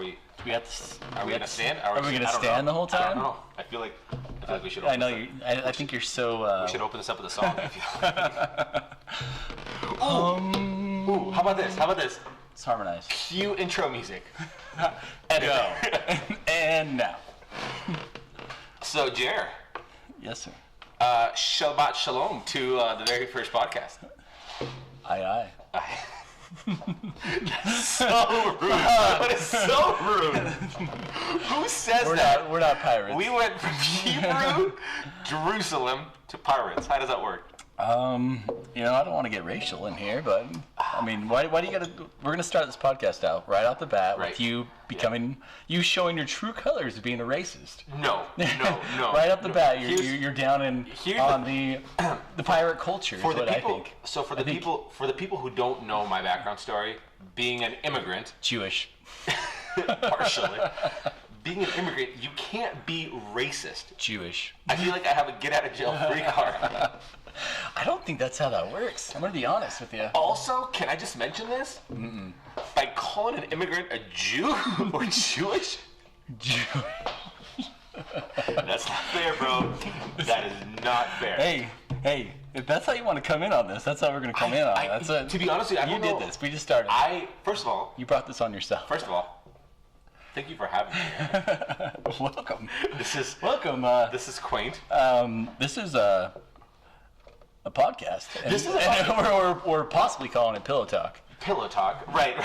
we? We have to. Are we gonna stand? Are we gonna stand the whole time? I don't know. I feel like we should. I know you. I think you're so. We should open this up with a song. I feel. Ooh, how about this? It's harmonized. Cue intro music. And go. And now. So, Jer. Yes, sir. Shabbat shalom to the very first podcast. Aye. That's so rude. That is so rude. Who says that? We're not pirates. We went from Hebrew, Jerusalem, to pirates. How does that work? I don't want to get racial in here, but I mean, why do you gotta? We're gonna start this podcast out right off the bat with you becoming, you showing your true colors of being a racist. No. Right off the bat, you're down on the pirate culture. For the I people, think. so for the people who don't know my background story, being an immigrant, Jewish, partially. Being an immigrant, you can't be racist. Jewish. I feel like I have a get-out-of-jail-free card. I don't think that's how that works. I'm going to be honest with you. Also, can I just mention this? Mm-mm. By calling an immigrant a Jew or Jewish? Jewish. That's not fair, bro. That is not fair. Hey, if that's how you want to come in on this, that's how we're going to come in on it. That's it. To be honest with you, I don't know. You did this. We just started. First of all. You brought this on yourself. First of all, thank you for having me here. Welcome. Welcome. This is quaint. This is a podcast. Or possibly calling it Pillow Talk. Pillow Talk. Right.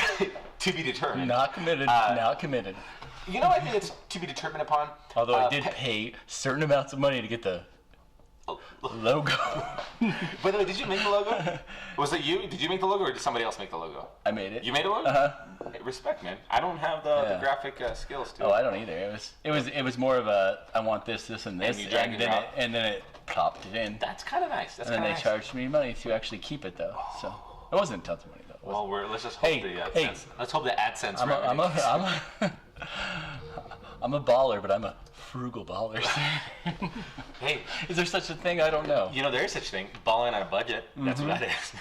To be determined. Not committed. Not committed. You know, I think it's to be determined upon. Although I did pay certain amounts of money to get the logo. By the way, did you make the logo? Was it you? Did you make the logo, or did somebody else make the logo? I made it. You made the logo? Hey, respect, man. I don't have the graphic skills to. Oh, I don't either. It was more of a I want this, and this, and then it plopped it in. That's kind of nice. And then they charged me money to actually keep it though. So it wasn't tons of money though. Well, let's just hope let's hope the AdSense. I'm a baller, but I'm a frugal baller. Hey, is there such a thing? I don't know. You know, there is such a thing. Balling on a budget. That's what that is.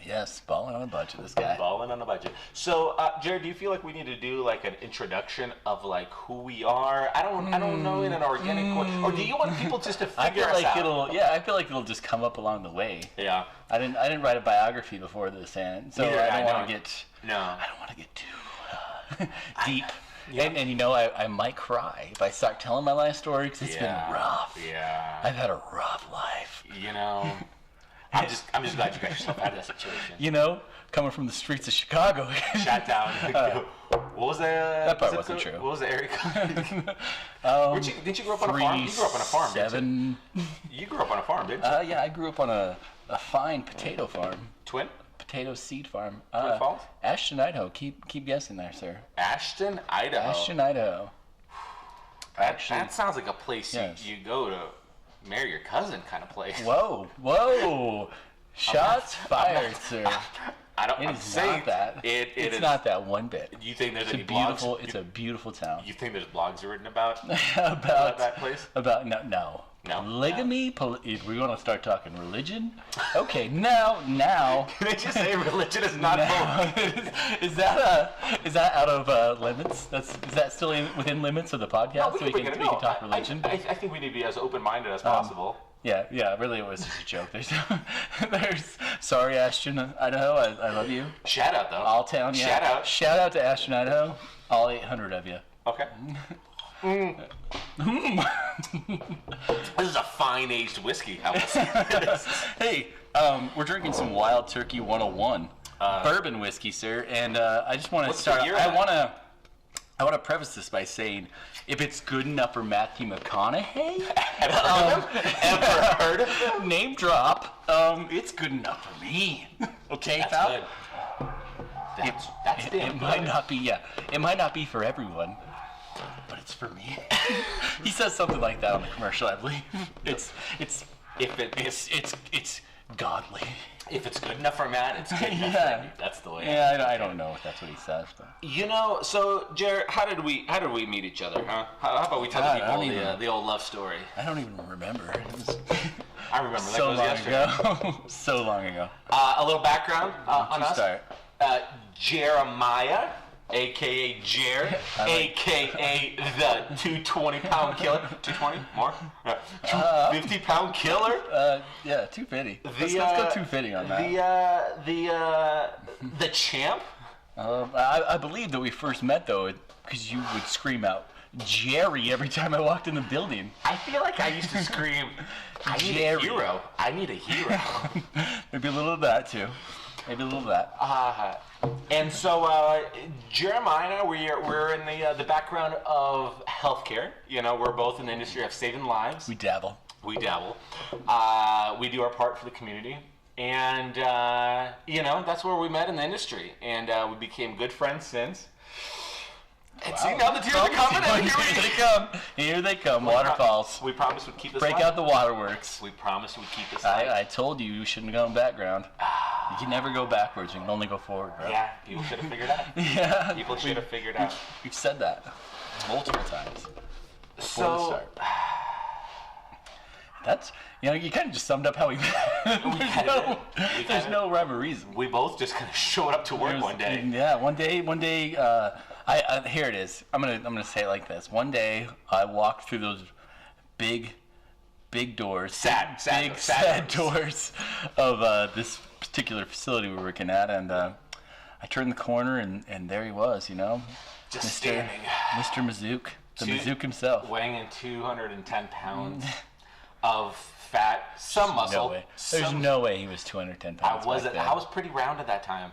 Yes, balling on a budget. This guy. Balling on a budget. So, Jared, do you feel like we need to do like an introduction of like who we are? I don't know, in an organic way. Or do you want people just to figure us out? I feel like it'll just come up along the way. Yeah. I didn't write a biography before this, and so I don't want to get. No. I don't want to get too deep. Yeah. And you know, I might cry if I start telling my life story because it's been rough. Yeah. I've had a rough life. You know, I'm just glad you got yourself out of that situation. You know, coming from the streets of Chicago. Shut down. What was that part wasn't true. What was the area code? Did you grow up on a farm? You grew up on a farm, didn't you? You grew up on a farm, didn't you? Yeah, I grew up on a fine potato farm. Twin? Potato seed farm. Twin Falls? Ashton, Idaho. Keep guessing there, sir. Ashton, Idaho. Ashton, Idaho. That sounds like a place you go to marry your cousin kind of place. Whoa. Shots fired, sir. It's not that. It's not that one bit. Do you think there's any blogs? It's a beautiful town. You think there's blogs written about that place? About no. Polygamy? We're going to start talking religion? Okay, now. Can I just say religion is not hope? Is that out of limits? Is that still within limits of the podcast? No, we can talk religion? I think we need to be as open-minded as possible. Yeah, really it was just a joke. There's sorry, Ashton, Idaho, I love you. Shout out, though. All town, yeah. Shout out to Ashton, Idaho. All 800 of you. Okay. This is a fine aged whiskey. Hey, we're drinking some Wild Turkey 101 bourbon whiskey, sir, and I just want to start. I want to preface this by saying, if it's good enough for Matthew McConaughey, ever heard of him? Name drop. It's good enough for me. Okay, that's good. That's it might not be. Yeah, it might not be for everyone. But it's for me. He says something like that on the commercial, I believe. It's godly. If it's good enough for Matt, it's good enough for you. That's the way. Yeah, I don't know if that's what he says. But. You know, so Jared, how did we meet each other? Huh? How about we tell people the old love story? I don't even remember. I remember. So long ago. So long ago. A little background on us. Start. Jerimiah a.k.a. Jer, a.k.a. the 220-pound killer. 220? More? 250-pound killer? Yeah, 250. Let's go 250 on that. The champ? I believe that we first met, though, because you would scream out Jerry every time I walked in the building. I feel like I used to scream, I need a hero. I need a hero. Maybe a little of that, too. Maybe a little of that. And so, Jeremiah, we're in the background of healthcare. You know, we're both in the industry of saving lives. We dabble. We do our part for the community. And, you know, that's where we met in the industry. And we became good friends since. And see, now the tears are coming, and here they come. Here they come, waterfalls. We promised we'd keep this Break live. out the waterworks. We promised we'd keep this live. I told you shouldn't have gone background. You can never go backwards. You can only go forward, bro. Yeah, people should have figured out. Yeah. People should have figured out. We've said that multiple times. So, that's, you know, you kind of just summed up how we met. There's no rhyme or reason. We both just kind of showed up to work one day. Yeah, one day, here it is. I'm gonna say it like this. One day, I walked through those big doors, sad doors of this particular facility we were working at, and I turned the corner, and there he was, you know, just standing, Mr. Mazook, the Mazook himself, weighing in 210 pounds of fat, some muscle. No way. There's no way he was 210 pounds. I was pretty round at that time.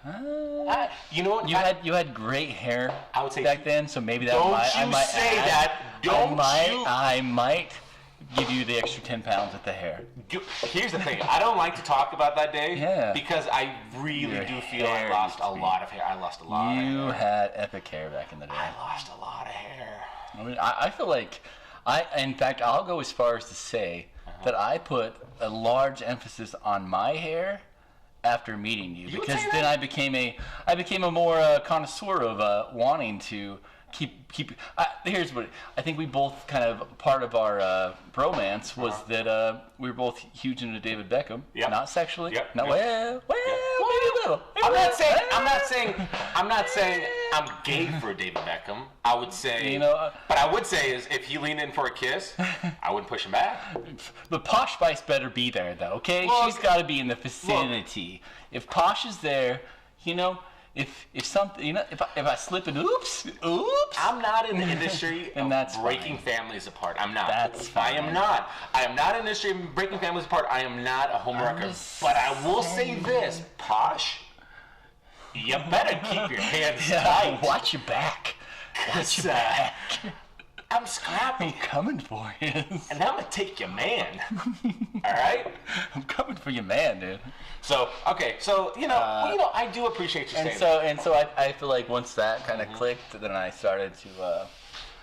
You know what? You had great hair. I would say back then, so maybe that I might give you the extra 10 pounds with the hair. Here's the thing. I don't like to talk about that day because I really do feel I lost a lot of hair. I lost a lot of hair. You had epic hair back in the day. I lost a lot of hair. I mean, I feel like in fact, I'll go as far as to say that I put a large emphasis on my hair after meeting you, because then I became a more connoisseur of wanting to keep. Here's what I think. We both kind of, part of our bromance was that we were both huge into David Beckham. Yep. Not sexually. Yep. Not well. Maybe a little. I'm not saying I'm gay for David Beckham. I would say, but I would say is if he leaned in for a kiss, I wouldn't push him back. But Posh Spice better be there, though. Okay, she's got to be in the vicinity. If Posh is there, you know. If something, you know, if I slip and oops. I'm not in the industry and of breaking families apart. I'm not. That's fine. I am not. I am not in the industry of breaking families apart. I am not a homewrecker. But I will say this, Posh, you better keep your hands tight. Watch your back. Watch your back. I'm scrappy. I'm coming for you. And I'm gonna take your man. All right? I'm coming for your man, dude. So okay, so you know, I do appreciate you saying that. And so I feel like once that kind of clicked, then I started to.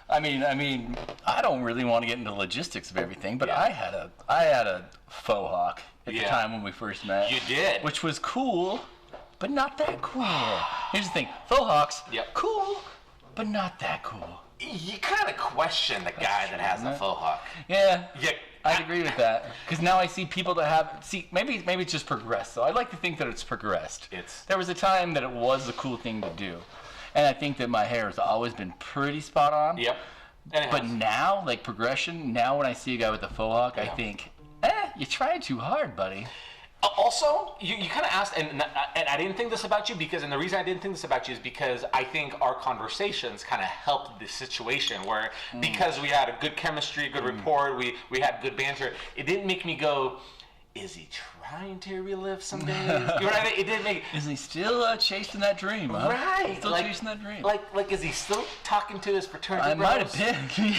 I mean, I don't really want to get into logistics of everything, but I had a faux hawk at the time when we first met. You did, which was cool, but not that cool. Here's the thing: faux hawks, cool, but not that cool. You kind of question the guy that has a faux hawk. Yeah. I'd agree with that, because now I see people that have maybe it's just progressed. So I'd like to think that it's progressed. There was a time that it was a cool thing to do, and I think that my hair has always been pretty spot on. Yep. But now, like progression, now when I see a guy with a faux hawk, I think, you tried too hard, buddy. Also, you kind of asked, and I didn't think this about you, and the reason I didn't think this about you is because I think our conversations kind of helped the situation where, because we had a good chemistry, good rapport, we had good banter, it didn't make me go, is he trying to relive some days? You know what I mean? It didn't make. Is he still chasing that dream? Huh? Right. Still chasing that dream. Like, is he still talking to his fraternity bros? I might have been.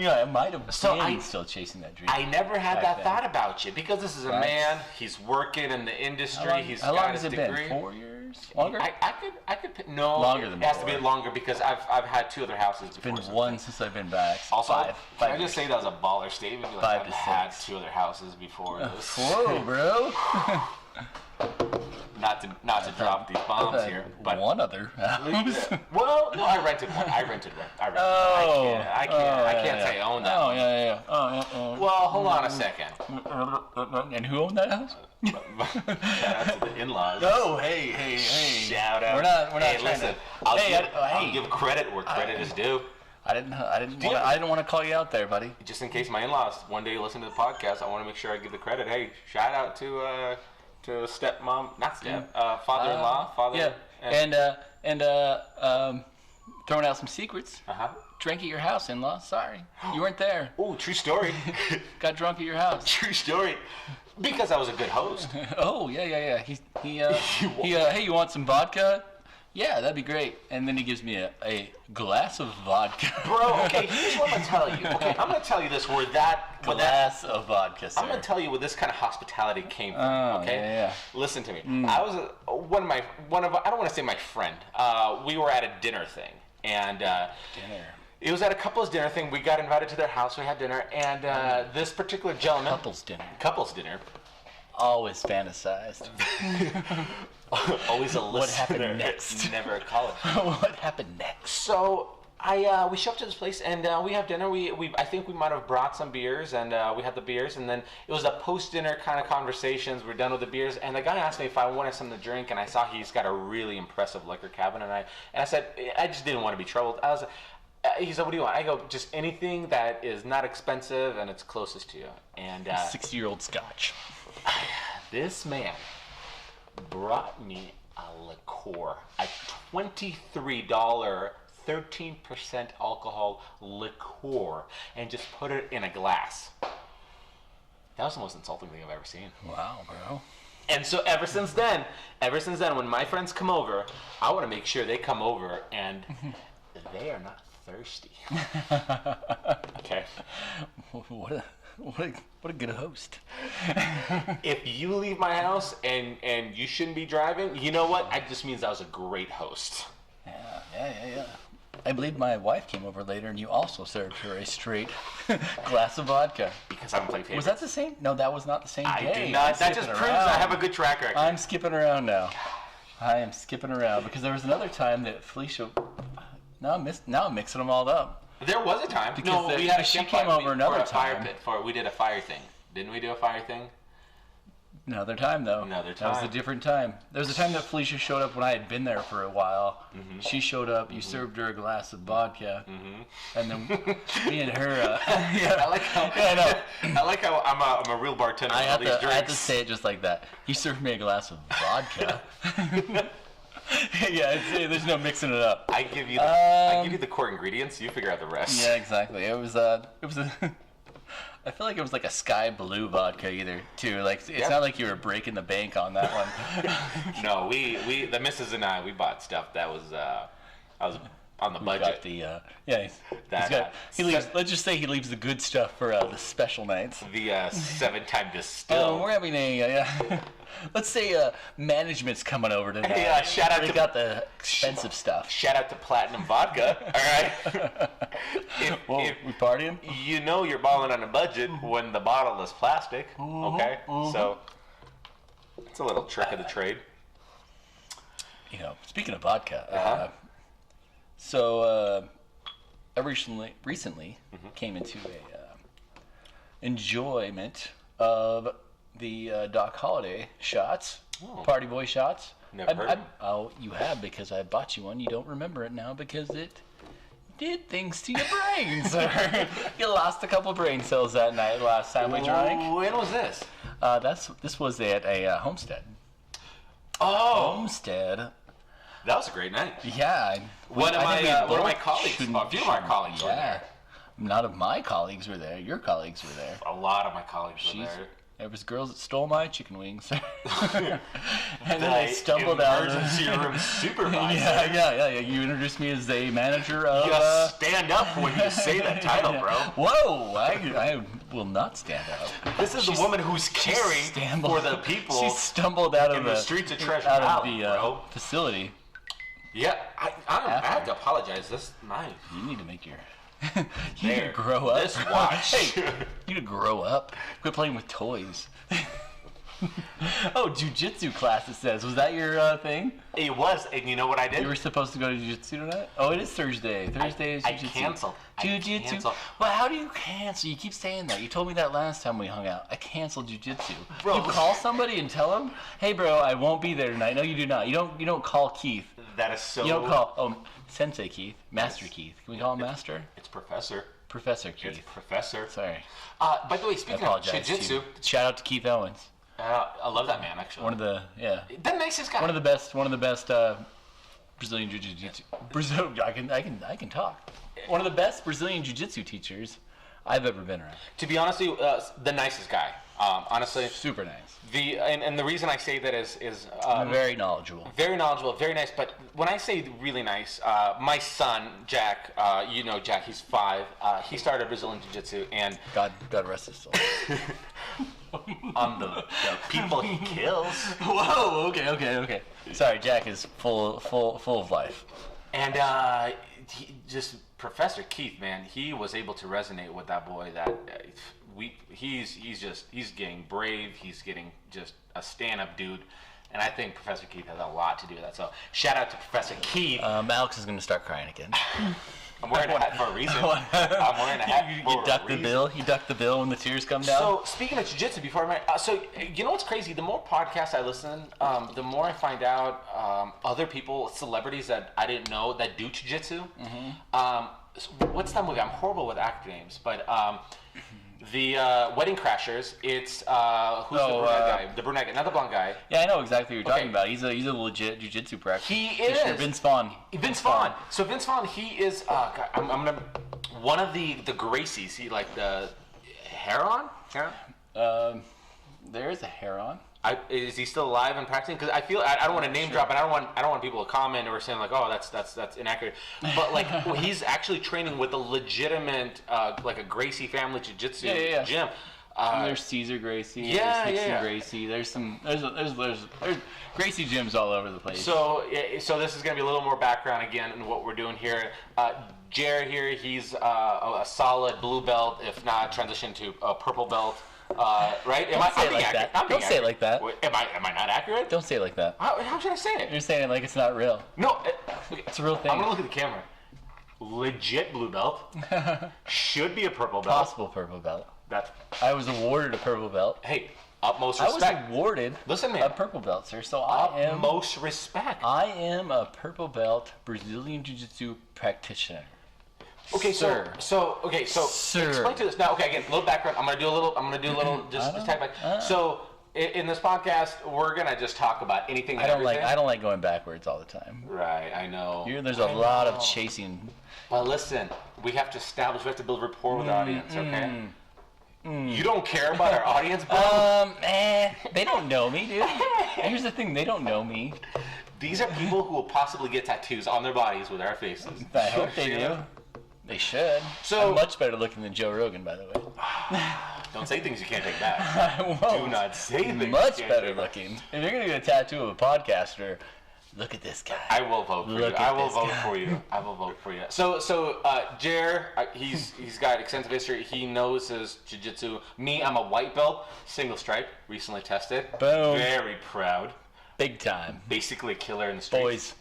Yeah, I might have been still chasing that dream. I never had that thought about you, because this is a man. He's working in the industry. He's got his degree. How long has it been? 4 years? Longer? I could pick, no. Longer than 4. It has to be longer, because I've had 2 other houses before. It's been 1 since I've been back. Also, 5 can I just say that was a baller statement? Like, I've had 2 other houses before this. Whoa, bro. Not not to drop these bombs here, but one other house. Well, no, I rented one. I rented. Oh, I can't say I own that. Oh, one. yeah. Well, hold on a second. And who owned that house? Shout out to the in-laws. Oh, hey. Shout out. We're not Hey, trying listen. to. I'll give credit where credit is due. I didn't want to call you out there, buddy. Just in case my in-laws one day listen to the podcast, I want to make sure I give the credit. Hey, shout out to stepmom, not father-in-law, father. Yeah, and throwing out some secrets. Drank at your house, in-law. Sorry, you weren't there. Oh, true story. Got drunk at your house. True story. Because I was a good host. Oh yeah. Hey, you want some vodka? Yeah, that'd be great. And then he gives me a glass of vodka. Bro, okay, here's what I'm gonna tell you. Okay, I'm gonna tell you this of vodka, sir. I'm gonna tell you where this kind of hospitality came from. Okay. Yeah. Listen to me. I was I don't want to say my friend. We were at a dinner thing, and Dinner. It was at a couple's dinner thing. We got invited to their house. We had dinner, and this particular gentleman. Couple's dinner. Always fantasized. Always a listener. What happened next? Never a caller. What happened next? So we show up to this place and we have dinner. I think we might have brought some beers and we had the beers, and then it was a post-dinner kind of conversations. We're done with the beers, and the guy asked me if I wanted something to drink, and I saw he's got a really impressive liquor cabinet, and I said I just didn't want to be troubled. He said, "What do you want?" I go, "Just anything that is not expensive and it's closest to you." And 60-year-old scotch. This man brought me a liqueur, a $23, 13% alcohol liqueur, and just put it in a glass. That was the most insulting thing I've ever seen. Wow, bro. And so ever since then, when my friends come over, I want to make sure they come over and they are not thirsty. Okay. What a good host. If you leave my house and you shouldn't be driving, you know what? That just means I was a great host. Yeah. I believe my wife came over later and you also served her a straight glass of vodka. Because I don't play favorites. Was that the same? No, that was not the same day. I do not. That just proves I have a good track record. I'm skipping around now. I am skipping around because there was another time that Felicia... Now I'm mixing them all up. There was a time. Because we had a she came over another fire time. pit. We did a fire thing. Didn't we do a fire thing? Another time, though. Another time. That was a different time. There was a time that Felicia showed up when I had been there for a while. Mm-hmm. She showed up. You served her a glass of vodka, and then me and her. I like how. Yeah, I know. I like how I'm a real bartender. I had to say it just like that. You served me a glass of vodka. Yeah, there's no mixing it up. I give you the core ingredients. You figure out the rest. Yeah, exactly. It was a. I feel like it was like a sky blue vodka too. Like it's not like you were breaking the bank on that one. No, we the missus and I, we bought stuff that was I was on the budget. Let's just say he leaves the good stuff for the special nights. The 7-time distill. We're having a let's say management's coming over tonight. Hey, shout out to got the expensive stuff. Shout out to Platinum Vodka. All right. We partying? You know you're balling on a budget when the bottle is plastic. Okay, so it's a little trick of the trade. Speaking of vodka. So I recently came into a enjoyment of the Doc Holliday shots, Party Boy shots. Never heard. Oh, you have, because I bought you one. You don't remember it now because it did things to your brain, sir. You lost a couple brain cells that night last time we drank. When was this? This was at a Homestead. Oh, Homestead. That was a great night. Yeah. One of my colleagues, a few of our colleagues were there. None of my colleagues were there. Your colleagues were there. A lot of my colleagues were there. There was girls that stole my chicken wings. And then I stumbled out. Emergency room supervisor. Yeah. You introduced me as a manager of... You stand up when you say that title, bro. Whoa! I will not stand up. This is the woman who's caring for the people. She stumbled out of the streets of Treasure Valley, bro. Facility. Yeah, I have to apologize. You need to make your... You need to grow up. This watch. Hey, you need to grow up. Quit playing with toys. Oh, jiu-jitsu class, it says. Was that your thing? It was, and you know what I did? You were supposed to go to jiu-jitsu tonight? Oh, it is Thursday. Thursday is jiu-jitsu. I canceled. Jiu-jitsu. Well, how do you cancel? You keep saying that. You told me that last time we hung out. I canceled jiu-jitsu. Bro. You call somebody and tell them, hey, bro, I won't be there tonight. No, you do not. You don't call Keith. That is so... You don't call, Sensei Keith. Master Keith. Can we call him Master? It's Professor. Professor Keith. It's Professor. Sorry. By the way, speaking of jiu-jitsu... Shout out to Keith Owens. I love that man, actually. One of the the nicest guy. One of the best Brazilian jiu-jitsu. I can talk. One of the best Brazilian jiu-jitsu teachers I've ever been around. To be honest with you, the nicest guy. Honestly, super nice. And the reason I say that is very knowledgeable. Very knowledgeable, very nice. But when I say really nice, my son Jack, Jack, he's 5. He started Brazilian jiu-jitsu, and God rest his soul. On the people he kills. Whoa, okay. Sorry, Jack is full of life. And just Professor Keith, man, he was able to resonate with that boy. That he's getting brave. He's getting just a stand-up dude. And I think Professor Keith has a lot to do with that. So shout out to Professor Keith. Alex is going to start crying again. I'm wearing a hat for a reason. I'm wearing a hat for a reason. You duck the bill when the tears come down. So speaking of jiu-jitsu, before so you know what's crazy? The more podcasts I listen, the more I find out other people, celebrities that I didn't know that do jiu-jitsu. Mm-hmm. What's that movie? I'm horrible with actor names, but the Wedding Crashers. It's who's the brunette guy? The brunette guy, not the blonde guy. Yeah, I know exactly what you're talking about. He's a legit jiu-jitsu practicer. He is. Vince Vaughn. So Vince Vaughn, he is. I'm gonna one of the Gracies. He like the Heron. There is a Heron. Is he still alive and practicing? Because I feel I don't want to name drop, and I don't want people to comment or saying like, oh, that's inaccurate. But like he's actually training with a legitimate like a Gracie family jiu-jitsu gym. There's Caesar Gracie. There's Hickson Gracie. There's Gracie gyms all over the place. So this is gonna be a little more background again in what we're doing here. Jer here, he's a solid blue belt, if not transition to a purple belt. Right? Don't say it like that. Don't say it like that. Am I not accurate? Don't say it like that. How should I say it? You're saying it like it's not real. No, it's a real thing. I'm gonna look at the camera. Legit blue belt. Should be a purple belt. Possible purple belt. I was awarded a purple belt. Hey, utmost respect. I was awarded a purple belt, sir. So utmost respect. I am a purple belt Brazilian Jiu-Jitsu practitioner. Okay, sir. So explain to this now. Okay, again, a little background. I'm gonna do a little just type back. So in this podcast, we're gonna just talk about anything. I don't like going backwards all the time. Right, I know. There's a lot of chasing. But listen, we have to build rapport with the audience. Okay. You don't care about our audience, bro? They don't know me, dude. Here's the thing, they don't know me. These are people who will possibly get tattoos on their bodies with our faces. I hope they do. They should. So I'm much better looking than Joe Rogan, by the way. Don't say things you can't take back. I won't. Do not say things. Much better looking. If you're gonna get a tattoo of a podcaster, look at this guy. I will vote for you. I will vote for you. So Jer, he's got extensive history. He knows his jiu-jitsu. Me, I'm a white belt, single stripe, recently tested. Boom. Very proud. Big time. Basically a killer in the streets.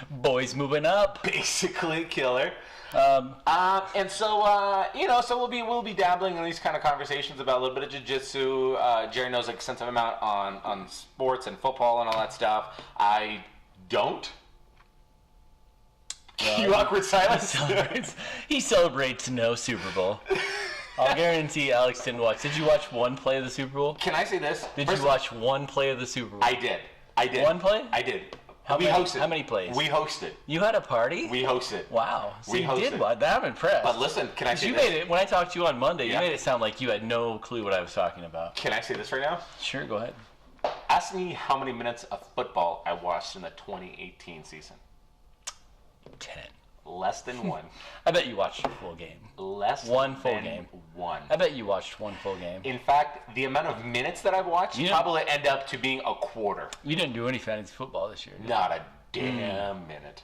Boys moving up. Basically a killer. And so we'll be dabbling in these kind of conversations about a little bit of jiu-jitsu. Jerry knows an extensive amount on sports and football and all that stuff. I don't. You awkward silence. He celebrates no Super Bowl. I'll guarantee Alex didn't watch. Did you watch one play of the Super Bowl? Can I say this? Did you watch one play of the Super Bowl? I did. One play? I did. How many plays? We hosted. You had a party? We hosted. Wow. So you did what? I'm impressed. But listen, can I say this? Made it, when I talked to you on Monday, you made it sound like you had no clue what I was talking about. Can I say this right now? Sure, go ahead. Ask me how many minutes of football I watched in the 2018 season. 10. Less than 1. I bet you watched a full game. One full game. I bet you watched one full game. In fact, the amount of minutes that I've watched probably end up to being a quarter. You didn't do any fantasy football this year, did you? Not a damn minute.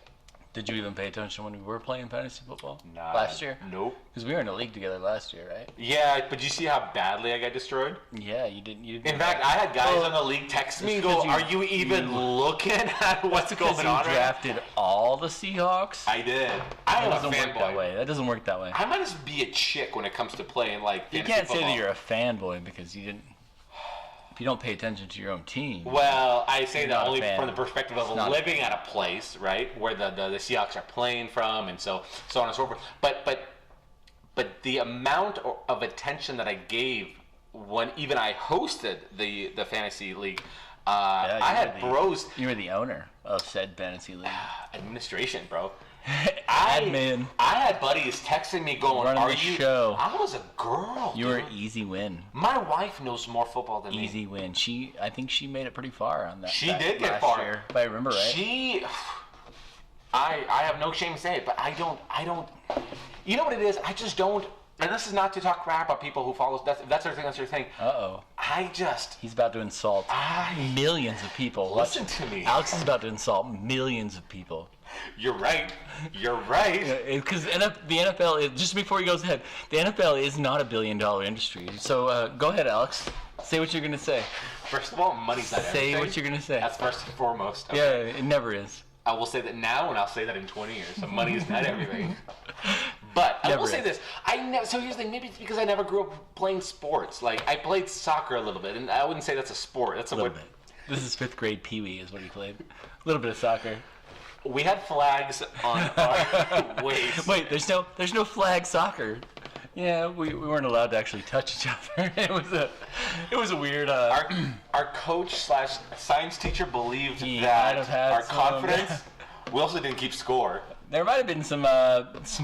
Did you even pay attention when we were playing fantasy football last year? Nope. Because we were in a league together last year, right? Yeah, but you see how badly I got destroyed? Yeah, you didn't. In fact, I had guys on the league text me and go, "Are you even looking at what's going on?" You drafted all the Seahawks. I did. I am a fanboy. That doesn't work that way. I might just be a chick when it comes to playing like. You can't say that you're a fanboy because you didn't. If you don't pay attention to your own team. Well, I say that only from the perspective of living at a place, right, where the Seahawks are playing from, and so on and so forth. But the amount of attention that I gave when even I hosted the fantasy league, I had bros. You were the owner of said fantasy league. Administration, bro. Admin. I had buddies texting me going, "Are you?" Show. I was a girl. You were easy win. My wife knows more football than me. Easy win. I think she made it pretty far on that. She did get far, year, if I remember right. I have no shame to say it, but I don't. You know what it is? I just don't. And this is not to talk crap about people who follow. That's their thing. That's their thing. He's about to insult millions of people. Listen to me. Alex is about to insult millions of people. You're right. You're right. Because the NFL, just before he goes ahead, the NFL is not $1 billion industry. So go ahead, Alex. Say what you're going to say. First of all, money's not everything. Say what you're going to say. That's first and foremost. Okay. Yeah, it never is. I will say that now, and I'll say that in 20 years. So money is not everything. But I will say this. So here's the thing. Maybe it's because I never grew up playing sports. Like, I played soccer a little bit, and I wouldn't say that's a sport. That's a little bit. This is 5th grade Pee-wee is what he played. A little bit of soccer. We had flags on our waist. Wait, there's no flag soccer. Yeah, we weren't allowed to actually touch each other. It was a weird. Our coach / science teacher believed that our confidence. We also didn't keep score. There might have been some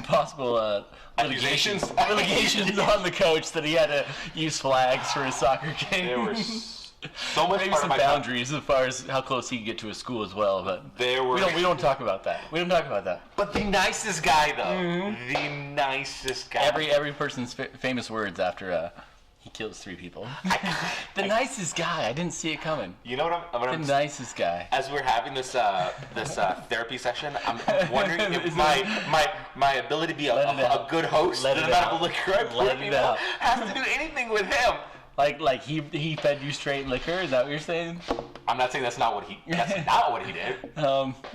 possible accusations on the coach that he had to use flags for his soccer game. There were so much. Maybe some boundaries as far as how close he could get to a school as well, but we don't talk about that. We don't talk about that. But the nicest guy, though, the nicest guy. Every person's famous words after he kills 3 people. The nicest guy. I didn't see it coming. You know what I'm the nicest guy. As we're having this therapy session, I'm wondering if my ability to be a good host, the amount of liquor I pour people, has to do anything with him. Like he fed you straight liquor? Is that what you're saying? I'm not saying that's not what he did.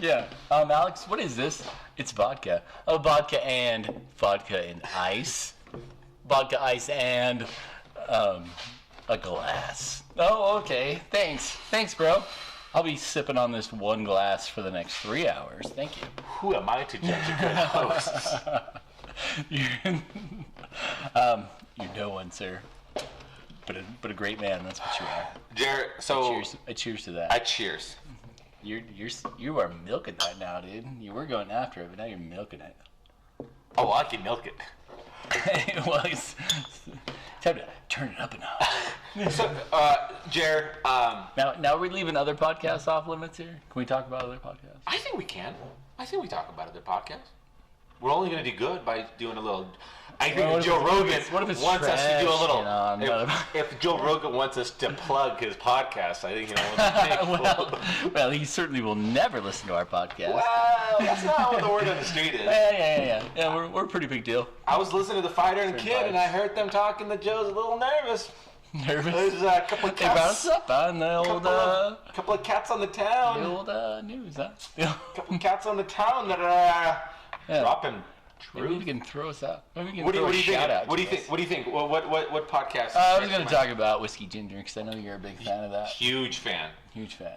Yeah. Alex, what is this? It's vodka. Oh, vodka and ice. Vodka, ice, and a glass. Oh, okay. Thanks, bro. I'll be sipping on this one glass for the next 3 hours. Thank you. Who am I to judge a good host? You're no one, sir. But a great man. That's what you are. Jared, so I cheers to that. I cheers. You are milking that now, dude. You were going after it, but now you're milking it. Oh, I can milk it. Well, it's time to turn it up a notch. So, Jared. Now are we leaving other podcasts off limits here? Can we talk about other podcasts? I think we can. I think we talk about other podcasts. We're only going to do good by doing a little. I think if Joe Rogan wants us to do a little. If Joe Rogan wants us to plug his podcast, I think well, he certainly will never listen to our podcast. Well, that's not what the word on the street is. Yeah. We're a pretty big deal. I was listening to The Fighter and Kid, and I heard them talking. The Joe's a little nervous. Nervous? There's a couple of cats. They brought us up on the old. Couple of cats on the town. The old news, huh? Couple of cats on the town that are dropping. Maybe you can throw us out. Maybe you can what do you think? What do you think? What podcast? I was going to talk about Whiskey Ginger because I know you're a big fan of that. Huge fan.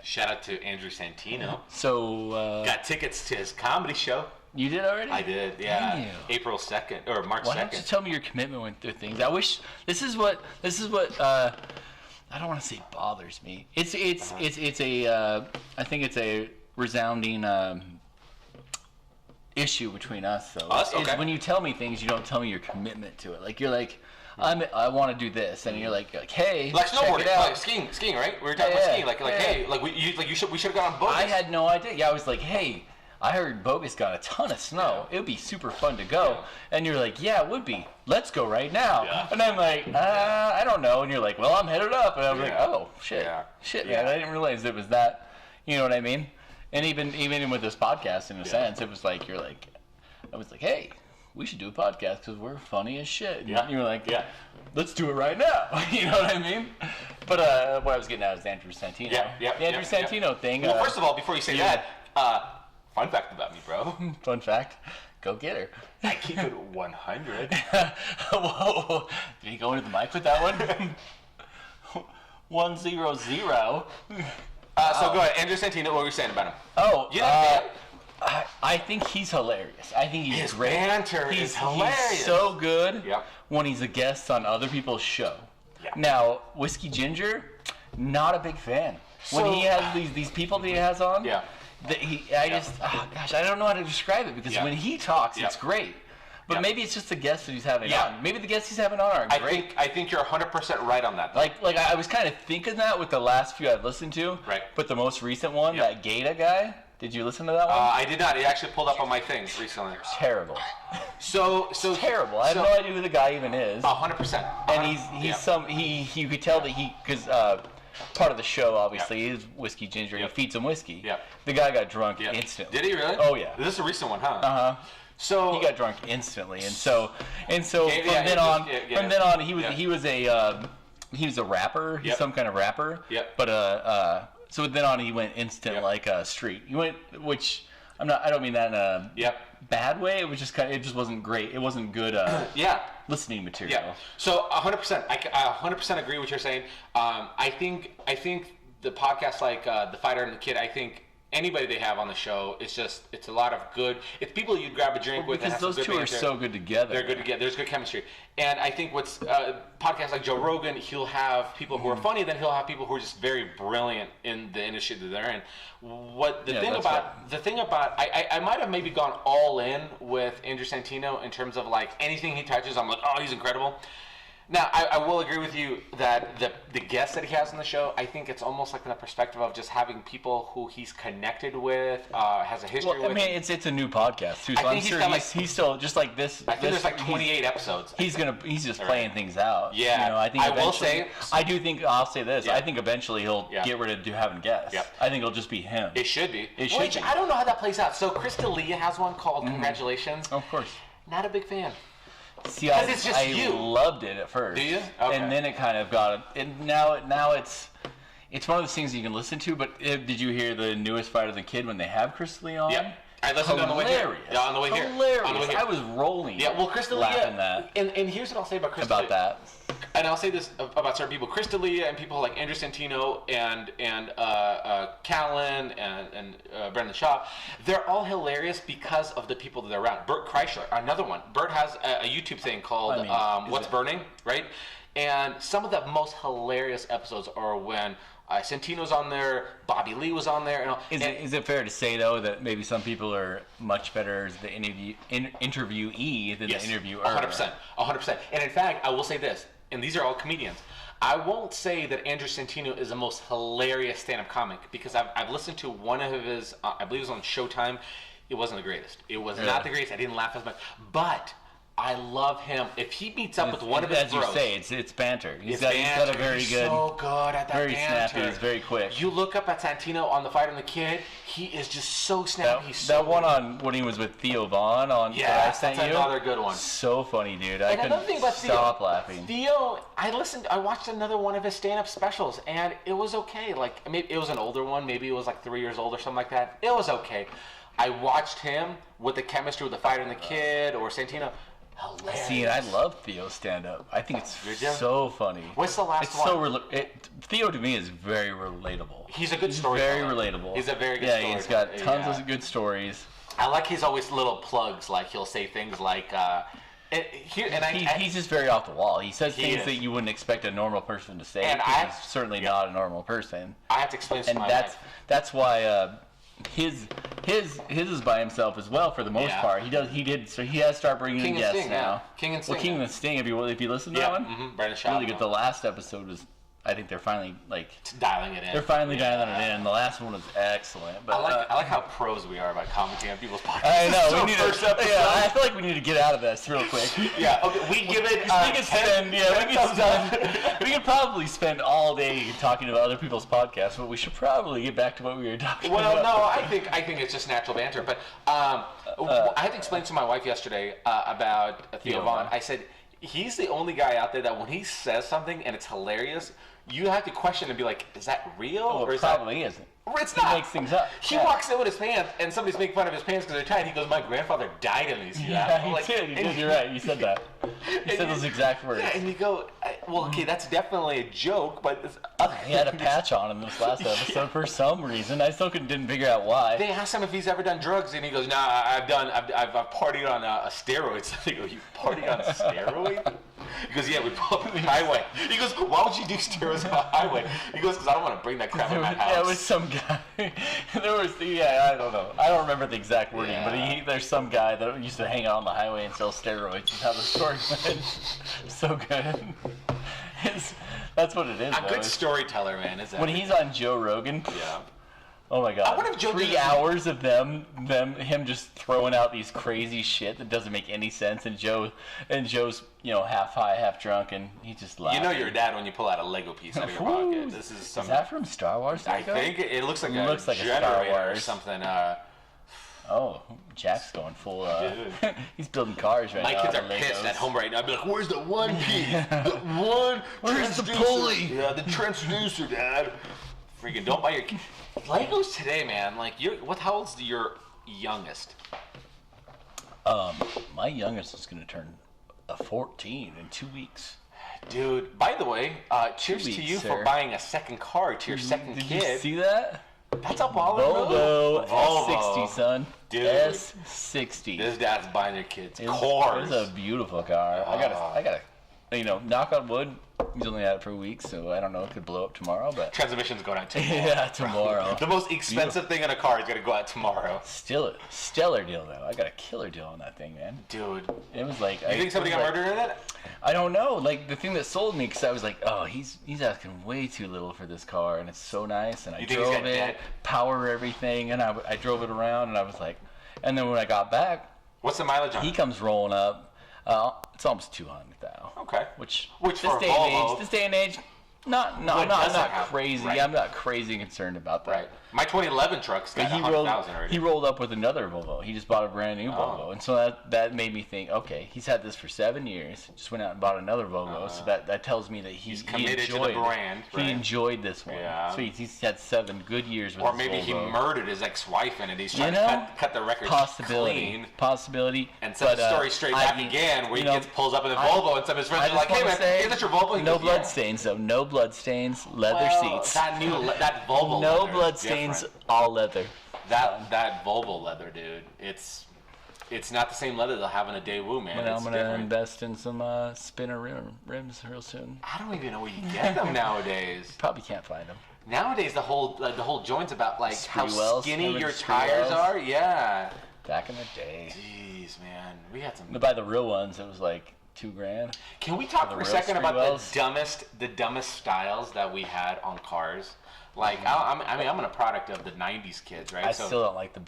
Shout out to Andrew Santino. So got tickets to his comedy show. You did already? I did. Yeah. April 2nd or March 2nd. Why don't you tell me your commitment with things? I wish this is what I don't want to say bothers me. It's a I think it's a resounding issue between us, though. Us? Okay. It's when you tell me things, you don't tell me your commitment to it. Like, you're like, I want to do this, and you're like, hey, like snowboarding, check it out. Like skiing, right? We were talking about skiing. Hey, we should have gone on Bogus. I had no idea. Yeah, I was like, hey, I heard Bogus got a ton of snow. It would be super fun to go. And you're like, yeah, it would be. Let's go right now. Yeah. And I'm like, I don't know. And you're like, well, I'm headed up. And I'm like, oh, shit. Shit, man. I didn't realize it was that. You know what I mean? And even with this podcast, in a sense, it was like I was like, hey, we should do a podcast because we're funny as shit. And you were like, let's do it right now. You know what I mean? But what I was getting at is Andrew Santino. The Andrew Santino thing. Well, first of all, before you say that, fun fact about me, bro. Fun fact. Go get her. I keep it 100. Whoa. Did he go into the mic with that one? 100. So go ahead. Andrew Santino, what were you saying about him? Oh, I think he's hilarious. I think he's great. His banter is hilarious. He's so good when he's a guest on other people's show. Yep. Now, Whiskey Ginger, not a big fan. So, when he has these people that he has on, I don't know how to describe it because when he talks, it's great. But maybe it's just the guests that he's having on. Maybe the guests he's having on are great. I think you're 100% right on that. Like I was kind of thinking that with the last few I've listened to. Right. But the most recent one, that Gaeta guy, did you listen to that one? I did not. It actually pulled up on my things recently. Terrible. So terrible. I have no idea who the guy even is. 100%. And you could tell that because part of the show obviously is Whiskey Ginger. He feeds him whiskey. Yeah. The guy got drunk instantly. Did he really? Oh yeah. This is a recent one, huh? Uh-huh. So he got drunk instantly, and so from then on he was a rapper. He's some kind of rapper. Yep. But so then on he went instant like street. He went, which I don't mean that in a bad way. It was just it just wasn't great. It wasn't good listening material. Yeah. So 100%. I 100% agree with what you're saying. I think the podcast like The Fighter and the Kid, I think anybody they have on the show, it's a lot of good. It's people you grab a drink with. Because those two are so good together. They're good together. There's good chemistry. And I think what's podcasts like Joe Rogan, he'll have people who are funny, then he'll have people who are just very brilliant in the industry that they're in. The thing about I might have maybe gone all in with Andrew Santino in terms of like anything he touches, I'm like, oh, he's incredible. Now, I will agree with you that the guests that he has on the show, I think it's almost like from the perspective of just having people who he's connected with, has a history with. I mean, it's a new podcast too, so I'm sure he's still just like this. I think there's like 28 episodes. He's just playing things out. Yeah, you know, I think I'll say this. Yeah. I think eventually he'll get rid of having guests. Yep. I think it'll just be him. It should be. Which I don't know how that plays out. So Chris D'Elia has one called Congratulations. Of course. Not a big fan. See, I loved it at first. Do you? Okay. And then it kind of got. And now it's one of those things you can listen to. But did you hear the newest Fighter the Kid when they have Chris Lee on? Yeah. I listened on the way here. Yeah, on the way here. Hilarious. I was rolling. Yeah, well, Chris D'Elia. Laughing that. And here's what I'll say about Chris D'Elia. About that. And I'll say this about certain people. Chris D'Elia and people like Andrew Santino and Callan and Brendan Shaw, they're all hilarious because of the people that they're around. Bert Kreischer, another one. Bert has a YouTube thing called What's Burning, right? And some of the most hilarious episodes are when Santino's on there, Bobby Lee was on there. Is it fair to say, though, that maybe some people are much better as the interviewee than the interviewer? 100%. 100%. And in fact, I will say this, and these are all comedians. I won't say that Andrew Santino is the most hilarious stand-up comic because I've listened to one of his, I believe it was on Showtime. It wasn't the greatest. It was not the greatest. I didn't laugh as much. But I love him. If he meets up with one of his bros, as you say, it's banter. He's got a very good, so good at that very banter. snappy. He's very quick. You look up at Santino on The Fighter and the Kid. He is just so snappy. That one on when he was with Theo Vaughn on that's another good one. So funny, dude. I couldn't stop laughing. Theo, I watched another one of his stand-up specials, and it was okay. Like maybe it was an older one. Maybe it was like 3 years old or something like that. It was okay. I watched him with the chemistry with The Fighter and the Kid or Santino. Hilarious. See, I love Theo's stand-up. I think it's so funny. What's the last one? Theo to me is very relatable. He's a good storyteller. Very relatable. He's a very good storyteller. Yeah, he's got tons of good stories. I like his always little plugs. Like he'll say things like, he's just very off the wall. He says things that you wouldn't expect a normal person to say. And he's certainly not a normal person. I have to explain to my wife. That's why his is by himself as well for the most part. So he has started bringing in guests now. King and Sting. King and Sting. If you listen to that one, Brandon Shaw. Really good. The last episode was I think they're finally dialing it in. They're finally dialing it in. The last one was excellent. But I like how pros we are about commenting on people's podcasts. I know. We need I feel like we need to get out of this real quick. Yeah. Okay. We give it. We could probably spend all day talking about other people's podcasts, but we should probably get back to what we were talking about. Well, no, I think it's just natural banter. But I had to explain to my wife yesterday about Theo Von. I said he's the only guy out there that when he says something and it's hilarious, you have to question and be like, is that real? Or is probably isn't. It's not. He makes things up. He walks in with his pants, and somebody's making fun of his pants because they're tight. He goes, my grandfather died in these. Yeah, he did. You're right. You said that. You said those exact words. Yeah, and you go, well, okay, that's definitely a joke, but he had a patch on in this last episode for some reason. I still didn't figure out why. They asked him if he's ever done drugs, and he goes, nah, I've partied on steroids. They go, you partied on steroids? He goes, yeah, we pull up on the highway. He goes, why would you do steroids on the highway? He goes, because I don't want to bring that crap in my house. Yeah, it was some guy. I don't know. I don't remember the exact wording, but there's some guy that used to hang out on the highway and sell steroids. That's how the story went. So good. That's what it is. A good storyteller, man. Is that when he's on Joe Rogan? Yeah. Oh my God! I wonder if Joe 3 hours of him just throwing out these crazy shit that doesn't make any sense, and Joe's half high, half drunk, and he just laughs. You know you're a dad when you pull out a Lego piece out of your pocket. This is some. Is that from Star Wars? I think it looks like a generator or something. Oh, Jack's going full. He's building cars right now. My kids are pissed at home right now. I'd be like, "Where's the one piece? The one? Where's the pulley? Yeah, the transducer, Dad. Freaking don't buy your Legos today, man. Like, how old's your youngest? My youngest is gonna turn 14 in 2 weeks. Dude, by the way, cheers to you for buying a second car to your second kid. Did you see that? That's a baller. Volvo S60, son. Dude. S60. This dad's buying their kids cars. It's a beautiful car. I gotta, knock on wood. He's only had it for a week, so I don't know. It could blow up tomorrow, but transmission's going out tomorrow. Yeah, tomorrow. The most expensive thing in a car is gonna go out tomorrow. Still a stellar deal though. I got a killer deal on that thing, man. Dude, it was like. You think somebody got murdered in it? I don't know. Like the thing that sold me, because I was like, oh, he's asking way too little for this car, and it's so nice, and I drove it, power everything, and I drove it around, and I was like, and then when I got back, what's the mileage on it? He comes rolling up. It's almost 200 now. Okay. Which this day and age, I'm not crazy. Right. I'm not crazy concerned about that. Right. My 2011 truck's got 100,000 already. He rolled up with another Volvo. He just bought a brand new Volvo, and so that made me think, okay, he's had this for 7 years. Just went out and bought another Volvo, so that tells me that he's committed to the brand. Right? He enjoyed this one. Yeah. So he's had 7 good years with. Or maybe Volvo. he murdered his ex-wife in it. He's trying to cut the record clean. Possibility. And set the story straight back again, where he pulls up in the Volvo, and some of his friends are like, "Hey man, is that your Volvo?" No blood stains though. No blood stains. Leather seats. That Volvo. No blood stains. All leather. That Volvo leather, dude. It's not the same leather they'll have in a Daewoo, man. I'm gonna invest in some spinner rims real soon. I don't even know where you get them nowadays. Probably can't find them. Nowadays, the whole joint's about how skinny your tires are. Yeah. Back in the day. Jeez, man, we had some. To buy the real ones, it was like $2,000. Can we talk for a second about the dumbest styles that we had on cars? Like, I'm a product of the '90s kids, right? I still don't like the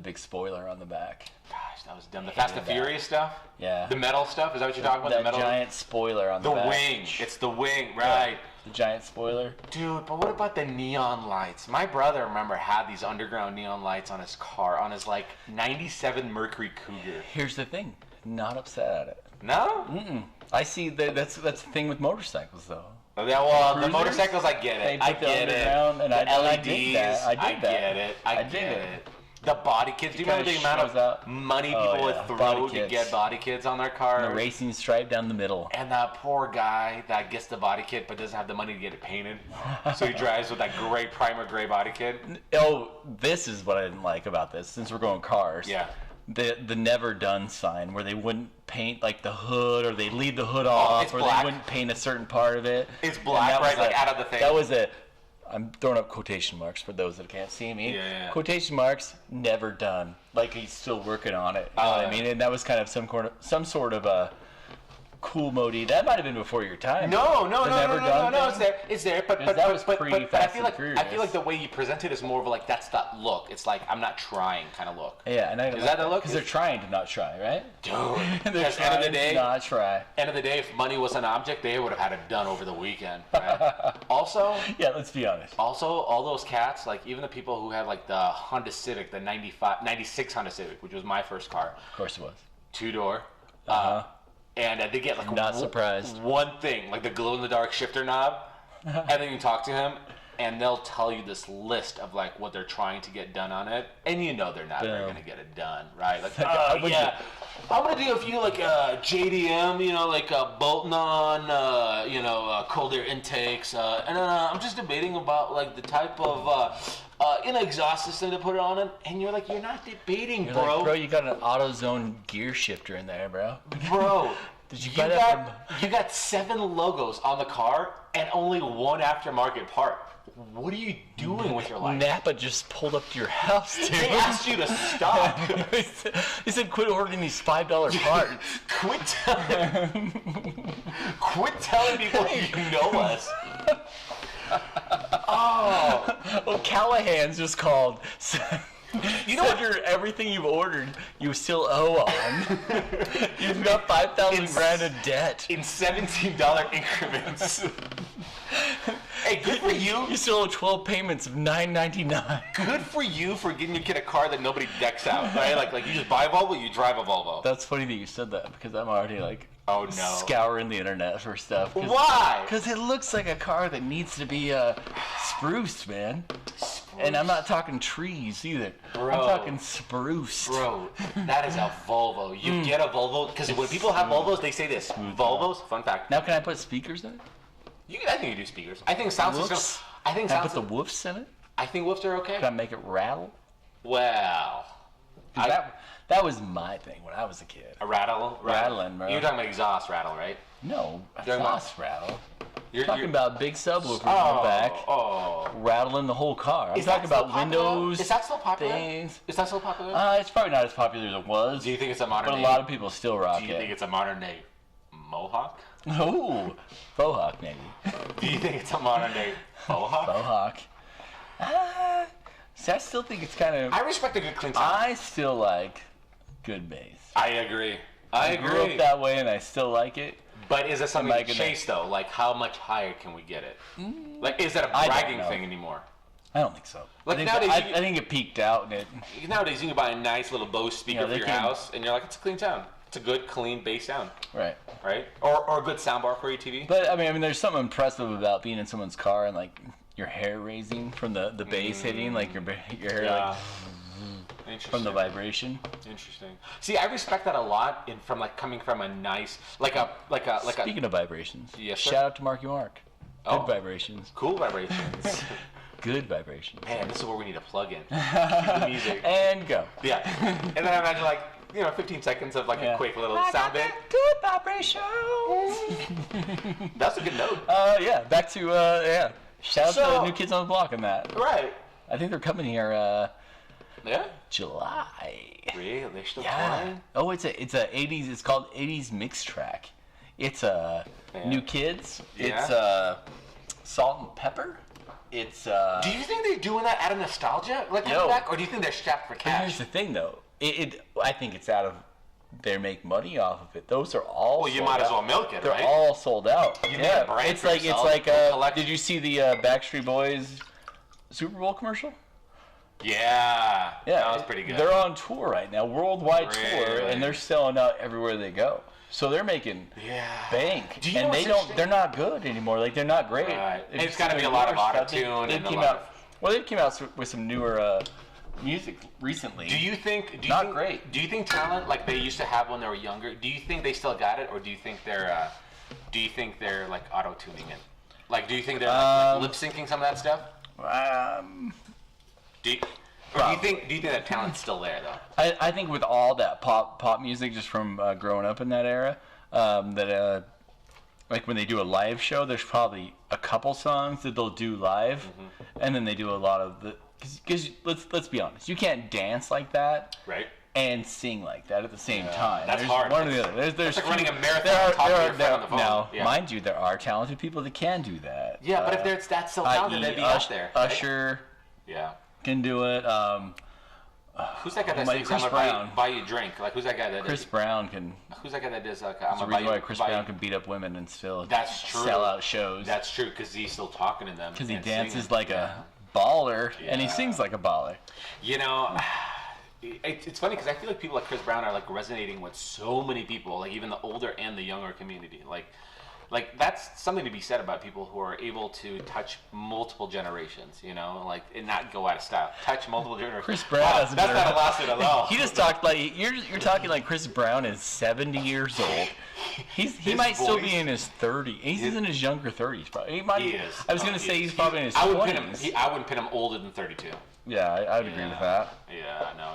big spoiler on the back. Gosh, that was dumb. The Fast and Furious stuff. Yeah. The metal stuff. Is that what you're talking about? The metal giant spoiler on the back. The wing. It's the wing, right? Yeah. The giant spoiler. Dude, but what about the neon lights? My brother, remember, had these underground neon lights on his car, on his like '97 Mercury Cougar. Here's the thing. Not upset at it. No? Mm-mm. I see that's the thing with motorcycles though. Yeah, well, the motorcycles, I get it. I get it. And the I LEDs, I get it. I get it. The body kits. Do you remember the amount of money people would throw to get body kits on their cars? And the racing stripe down the middle. And that poor guy that gets the body kit but doesn't have the money to get it painted. So he drives with that gray primer gray body kit. Oh, this is what I didn't like about this, since we're going cars. Yeah. The never done sign, where they wouldn't paint like the hood, or they'd leave the hood off, or they wouldn't paint a certain part of it. It's black, right? Like out of the thing. That was I'm throwing up quotation marks for those that can't see me. Yeah. Quotation marks, never done. Like he's still working on it. You know what I mean? And that was kind of some sort of cool mode. That might have been before your time. No. It's there. But that was but Fast and Furious. I feel like the way you present it is more of like that's that look. It's like I'm not trying kind of look. Yeah, and is that the look? Because they're trying to not try, right? Dude, they're trying to not try. End of the day, if money was an object, they would have had it done over the weekend. Right? Also, yeah, let's be honest. Also, all those cats, like even the people who had like the Honda Civic, the 96 Honda Civic, which was my first car. Of course it was. 2-door. And they get like not surprised. One thing, like the glow-in-the-dark shifter knob, and then you talk to him, and they'll tell you this list of like what they're trying to get done on it, and you know they're not going to get it done, right? Like, yeah, I'm going to do a few like JDM, you know, like bolting on, you know, cold air intakes, and I'm just debating about like the type of exhaust system to put it on it, and you're like, you're not debating, you're bro. Like, bro, you got an AutoZone gear shifter in there, bro. Bro, did you buy that? You got 7 logos on the car and only 1 aftermarket part. What are you doing with your life? Napa just pulled up to your house, dude. They asked you to stop. He said, quit ordering these $5 parts. Quit telling people you know us. Well, Callahan's just called. You know what? Everything you've ordered, you still owe on. You've got $5,000 in debt. In $17 increments. Hey, good for you. You still owe 12 payments of $9.99. Good for you for getting your kid a car that nobody decks out, right? Like you just buy a Volvo, you drive a Volvo. That's funny that you said that because I'm already like, oh no, scouring the internet for stuff. Why? Because it looks like a car that needs to be spruced, man. And I'm not talking trees either. Bro, I'm talking spruced. Bro, that is a Volvo. You get a Volvo because when people have Volvos, they say this. Volvos, fun fact. Now, can I put speakers in it? I think you do speakers. I think sound systems. Can I put the woofs in it? I think woofs are okay. Can I make it rattle? Well, that was my thing when I was a kid. A rattle? Rattling, bro. You're talking about exhaust rattle, right? No, exhaust rattle. You're talking about big subwoofer in the back, rattling the whole car. I'm talking about windows. Is that still popular? Things. Is that still popular? It's probably not as popular as it was. Do you think it's a modern day? But a lot of people still rock it. Do you think it's a modern day Mohawk? Oh, Mohawk maybe. Do you think it's a modern day Mohawk? Mohawk. See, I still think it's kind of. I respect a good clean sound. I still like good bass. I agree. I grew up that way, and I still like it. But is it something to chase, though? Like, how much higher can we get it? Like, is that a bragging thing anymore? I don't think so. Like I think it peaked out. Nowadays, you can buy a nice little Bose speaker for your house, and you're like, it's a clean sound. It's a good, clean bass sound. Right. Right? Or a good soundbar for your TV. But, I mean, there's something impressive about being in someone's car and, like, your hair raising from the bass hitting, like, your hair, like... From the vibration. Interesting. See, I respect that a lot coming from a nice Speaking of vibrations, yes, sir? Shout out to Marky Mark. Good vibrations. Cool vibrations. Good vibrations. Man, this is where we need to plug in. Cue the music. And go. Yeah. And then I imagine 15 seconds of a quick little sound bit. Good vibrations. That's a good note. Yeah. Back to Shout out to New Kids on the Block on that. Right. I think they're coming here. Yeah. July. Really? They're still touring? Oh, it's a 80s. It's called 80s Mix Track. It's New Kids. Yeah. It's Salt and Pepper. It's. Do you think they're doing that out of nostalgia, coming back, or do you think they're strapped for cash? Here's the thing, though. I think it's out of. They make money off of it. Those are all. Well, you might as well milk it, right? They're all sold out. It's like. Did you see the Backstreet Boys Super Bowl commercial? Yeah, that was pretty good. They're on tour right now, worldwide tour, and they're selling out everywhere they go. So they're making bank, and they're not good anymore. Like they're not great. Right. It's got to be a lot of auto-tune and a lot of. They came out with some newer music recently. Do you think great? Do you think talent like they used to have when they were younger? Do you think they still got it, or do you think they're like auto-tuning it? Like, do you think they're like lip syncing some of that stuff? Do you think that talent's still there though? I think with all that pop music just from growing up in that era, like when they do a live show, there's probably a couple songs that they'll do live, and then they do a lot of the because let's be honest, you can't dance like that, right? and sing like that at the same time. That's there's hard. One or the other. There's like running a marathon. Now, mind you, there are talented people that can do that. Yeah, but if there's that so talented, they'd be out there. Usher. Yeah. Can do it. Who's that guy that sings Chris I'm Brown. buy you a drink? Like, who's that guy that Chris Brown can. Who's that guy that does like I'm gonna buy Chris Brown can beat up women and still sell out shows. That's true, because he's still talking to them. Because he dances like a baller and he sings like a baller. You know, it's funny because I feel like people like Chris Brown are like resonating with so many people, like even the older and the younger community. Like that's something to be said about people who are able to touch multiple generations, you know, like and not go out of style. Touch multiple generations. Chris Brown that's not elastic at all. He just talked like you're talking like Chris Brown is 70 years old. He might still be in his 30s. He's in his younger 30s probably. He is. I was gonna say he's probably in his 20s. I wouldn't pin him older than 32. Yeah, I would agree with that. Yeah, no,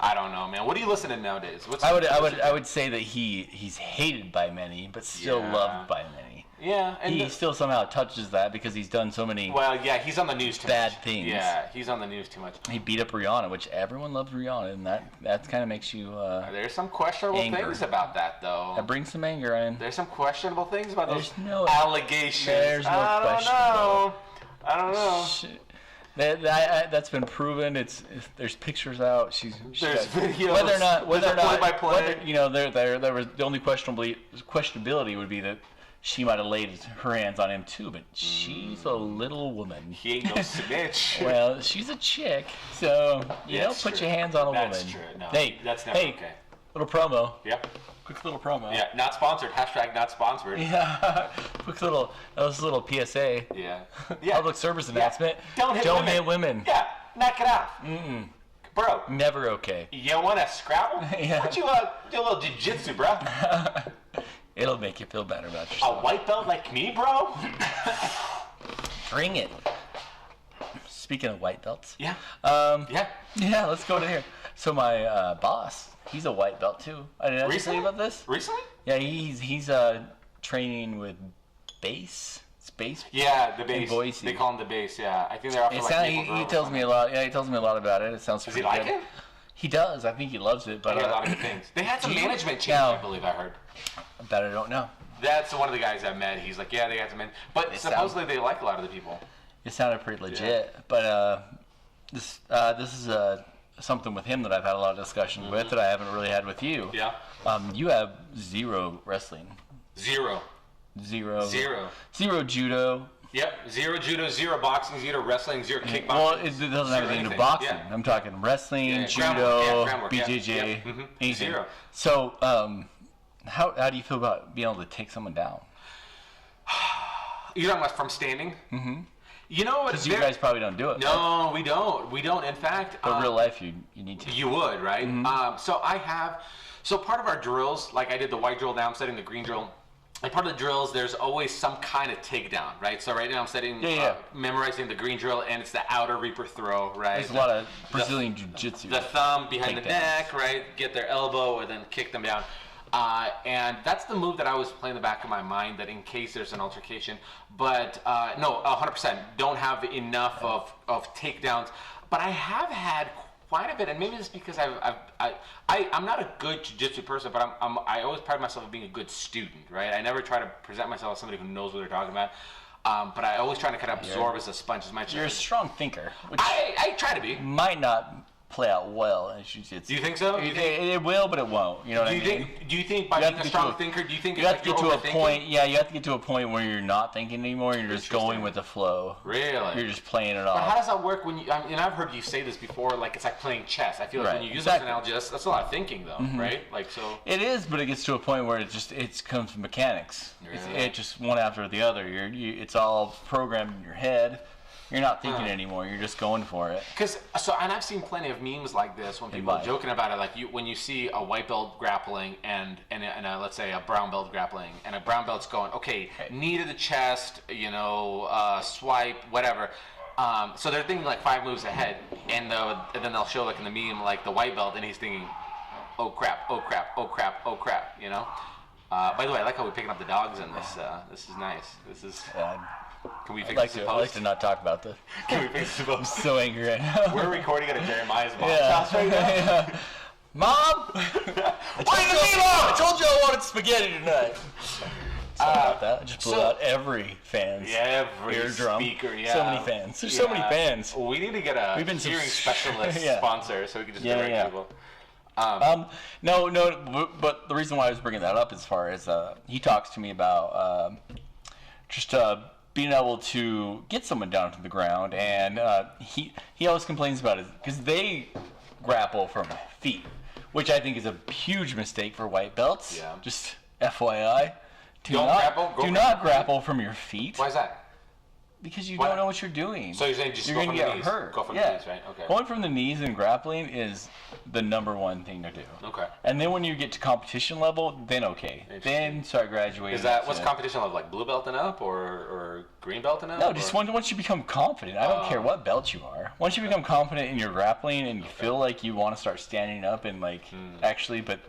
I don't know, man. What are you listening to nowadays? I would say that he's hated by many, but still loved by many. Yeah, and he still somehow touches that because he's done so many. Well, yeah, he's on the news too much. Bad things. Yeah, he's on the news too much. He beat up Rihanna, which everyone loves Rihanna, and that kind of makes you. There's some questionable things about that, though. That brings some anger in. There's some questionable things about those allegations. There's no questionable. I don't know. That's been proven. There's pictures out. There's videos. Whether or not, play-by-play. There was the only questionability would be that she might have laid her hands on him too, but she's a little woman. He ain't no snitch. Well, she's a chick, so you don't put your hands on a woman. That's true. No, hey, that's never okay. Little promo. Yep. Quick little promo. Yeah, not sponsored. # not sponsored. Yeah. Quick little PSA. Yeah. Public service announcement. Don't hit women. Yeah. Knock it out. Bro. Never okay. You want to scrabble? Yeah. Why don't you do a little jiu-jitsu, bro? It'll make you feel better about yourself. A white belt like me, bro? Bring it. Speaking of white belts. Yeah. Yeah, let's go to here. So my boss, he's a white belt too. I didn't tell you about this. Recently? Yeah, he's training with base. It's base. Yeah, the base. Boise. They call him the base. Yeah, I think they're off for he tells me a lot. Yeah, he tells me a lot about it. It sounds. Does he like it? He does. I think he loves it. But I hear a lot of good things. They had some management change, I believe I heard. I bet I don't know. That's one of the guys I met. He's like, yeah, they got some men, but supposedly they like a lot of the people. It sounded pretty legit. Yeah. But this is something with him that I've had a lot of discussion with that I haven't really had with you. Yeah. You have zero wrestling. Zero judo. Yep. Zero judo, zero boxing, zero wrestling, zero kickboxing. Well, it doesn't have anything to do boxing. Yeah. I'm talking wrestling, judo, BJJ, anything. Zero. So, how do you feel about being able to take someone down? You're talking about from standing? Mm-hmm. You know what? Because you guys probably don't do it. No, we don't. We don't. In fact, but real life, you need to. You would, right? Mm-hmm. So part of our drills, like I did the white drill, now I'm setting the green drill. And part of the drills, there's always some kind of takedown, right? So right now I'm setting, memorizing the green drill, and it's the outer reaper throw, right? There's a lot of Brazilian jiu-jitsu. The thumb behind the neck, right? Get their elbow, and then kick them down. And that's the move that I always play in the back of my mind, that in case there's an altercation. But no, 100%. Don't have enough of takedowns. But I have had quite a bit, and maybe it's because I'm not a good jiu-jitsu person, but I always pride myself on being a good student, right? I never try to present myself as somebody who knows what they're talking about. But I always try to kind of absorb as a sponge as much. You're a strong thinker. Which I try to be. Might not play out well in jiu-jitsu. Do you think so? It will, but it won't. You know what I mean? Do you think by being a strong thinker, do you think you have to get to a point? Yeah, you have to get to a point where you're not thinking anymore. You're just going with the flow. Really? You're just playing it off. But how does that work when you? And I've heard you say this before. Like it's like playing chess. I feel like when you use those analogies, that's a lot of thinking, though, right? Like so. It is, but it gets to a point where it comes from mechanics. Really? It just one after the other. It's all programmed in your head. You're not thinking anymore. You're just going for it. And I've seen plenty of memes like this when people are joking about it. Like when you see a white belt grappling and let's say a brown belt grappling, and a brown belt's going, okay, knee to the chest, swipe, whatever. So they're thinking like 5 moves ahead, and then they'll show like in the meme like the white belt, and he's thinking, oh crap, oh crap, oh crap, oh crap. By the way, I like how we're picking up the dogs in this. This is nice. This is. Can we fix this in post? I'd like to not talk about this. Can we fix this in post? I'm so angry right now. We're recording at a Jeremiah's mom's house right now. Mom! I told you I wanted spaghetti tonight. Sorry about that. I just blew out every fan's eardrum. Speaker, yeah. So many fans. There's so many fans. We need to get a hearing specialist sponsor so we can just direct people. No, but the reason why I was bringing that up as far as he talks to me about just being able to get someone down to the ground, and he always complains about it because they grapple from feet, which I think is a huge mistake for white belts. Yeah. Just FYI. Do not grapple from your feet. Why is that? Because you don't know what you're doing. So you're saying you're going to get hurt. Go from the knees, right? Okay. Going from the knees and grappling is the #1 thing to do. Okay. And then when you get to competition level, then okay. Then start graduating. Is that what's competition level, like blue belt and up or green belt and up? No, just once you become confident. I don't care what belt you are. Once you become confident in your grappling and you feel like you want to start standing up and actually, but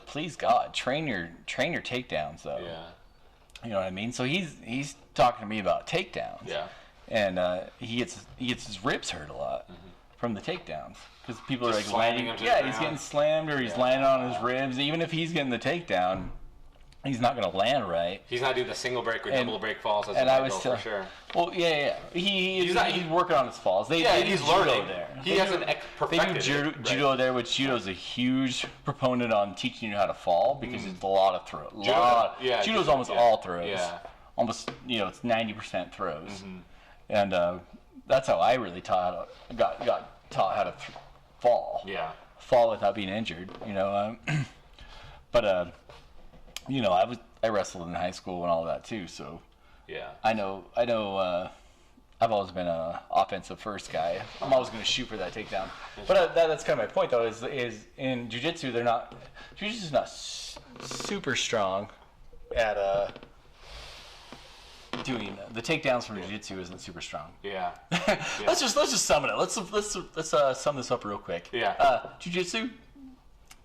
please God, train your takedowns though. Yeah. You know what I mean? So he's talking to me about takedowns. Yeah. And he gets his ribs hurt a lot from the takedowns because people just are like landing. Yeah, he's getting slammed or he's landing on his ribs. Even if he's getting the takedown, he's not going to land right. He's not doing the single break or double break falls. As for sure. Well, yeah. He's working on his falls. He's learning there. He has perfected They do judo there, which judo's a huge proponent on teaching you how to fall because it's a lot of throws. Judo's almost all throws. Yeah. Almost, it's 90% throws. And that's how I really got taught how to fall. Yeah. Fall without being injured, But I wrestled in high school and all that too, so yeah. I know. I've always been an offensive first guy. I'm always going to shoot for that takedown. But that's kind of my point, though. Is in jiu-jitsu, jiu-jitsu's not super strong at doing the takedowns from jiu-jitsu isn't super strong. Yeah. Let's just sum it up. Let's sum this up real quick. Yeah. Jiu-jitsu,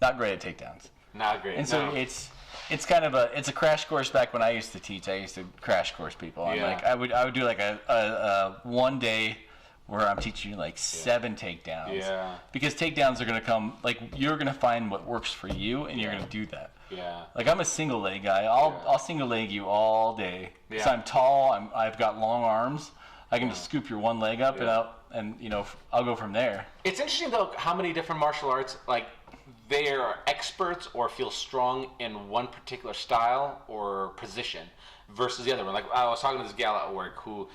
not great at takedowns. Not great. And so it's kind of a crash course. Back when I used to teach, I used to crash course people. Yeah. I would do like a one day where I'm teaching you 7 takedowns. Yeah. Because takedowns are gonna come you're gonna find what works for you and you're gonna do that. Yeah. I'm a single leg guy. I'll single leg you all day. Because I'm tall. I've got long arms. I can just scoop your one leg up and I'll go from there. It's interesting though how many different martial arts they are experts or feel strong in one particular style or position versus the other one. I was talking to this gal at work who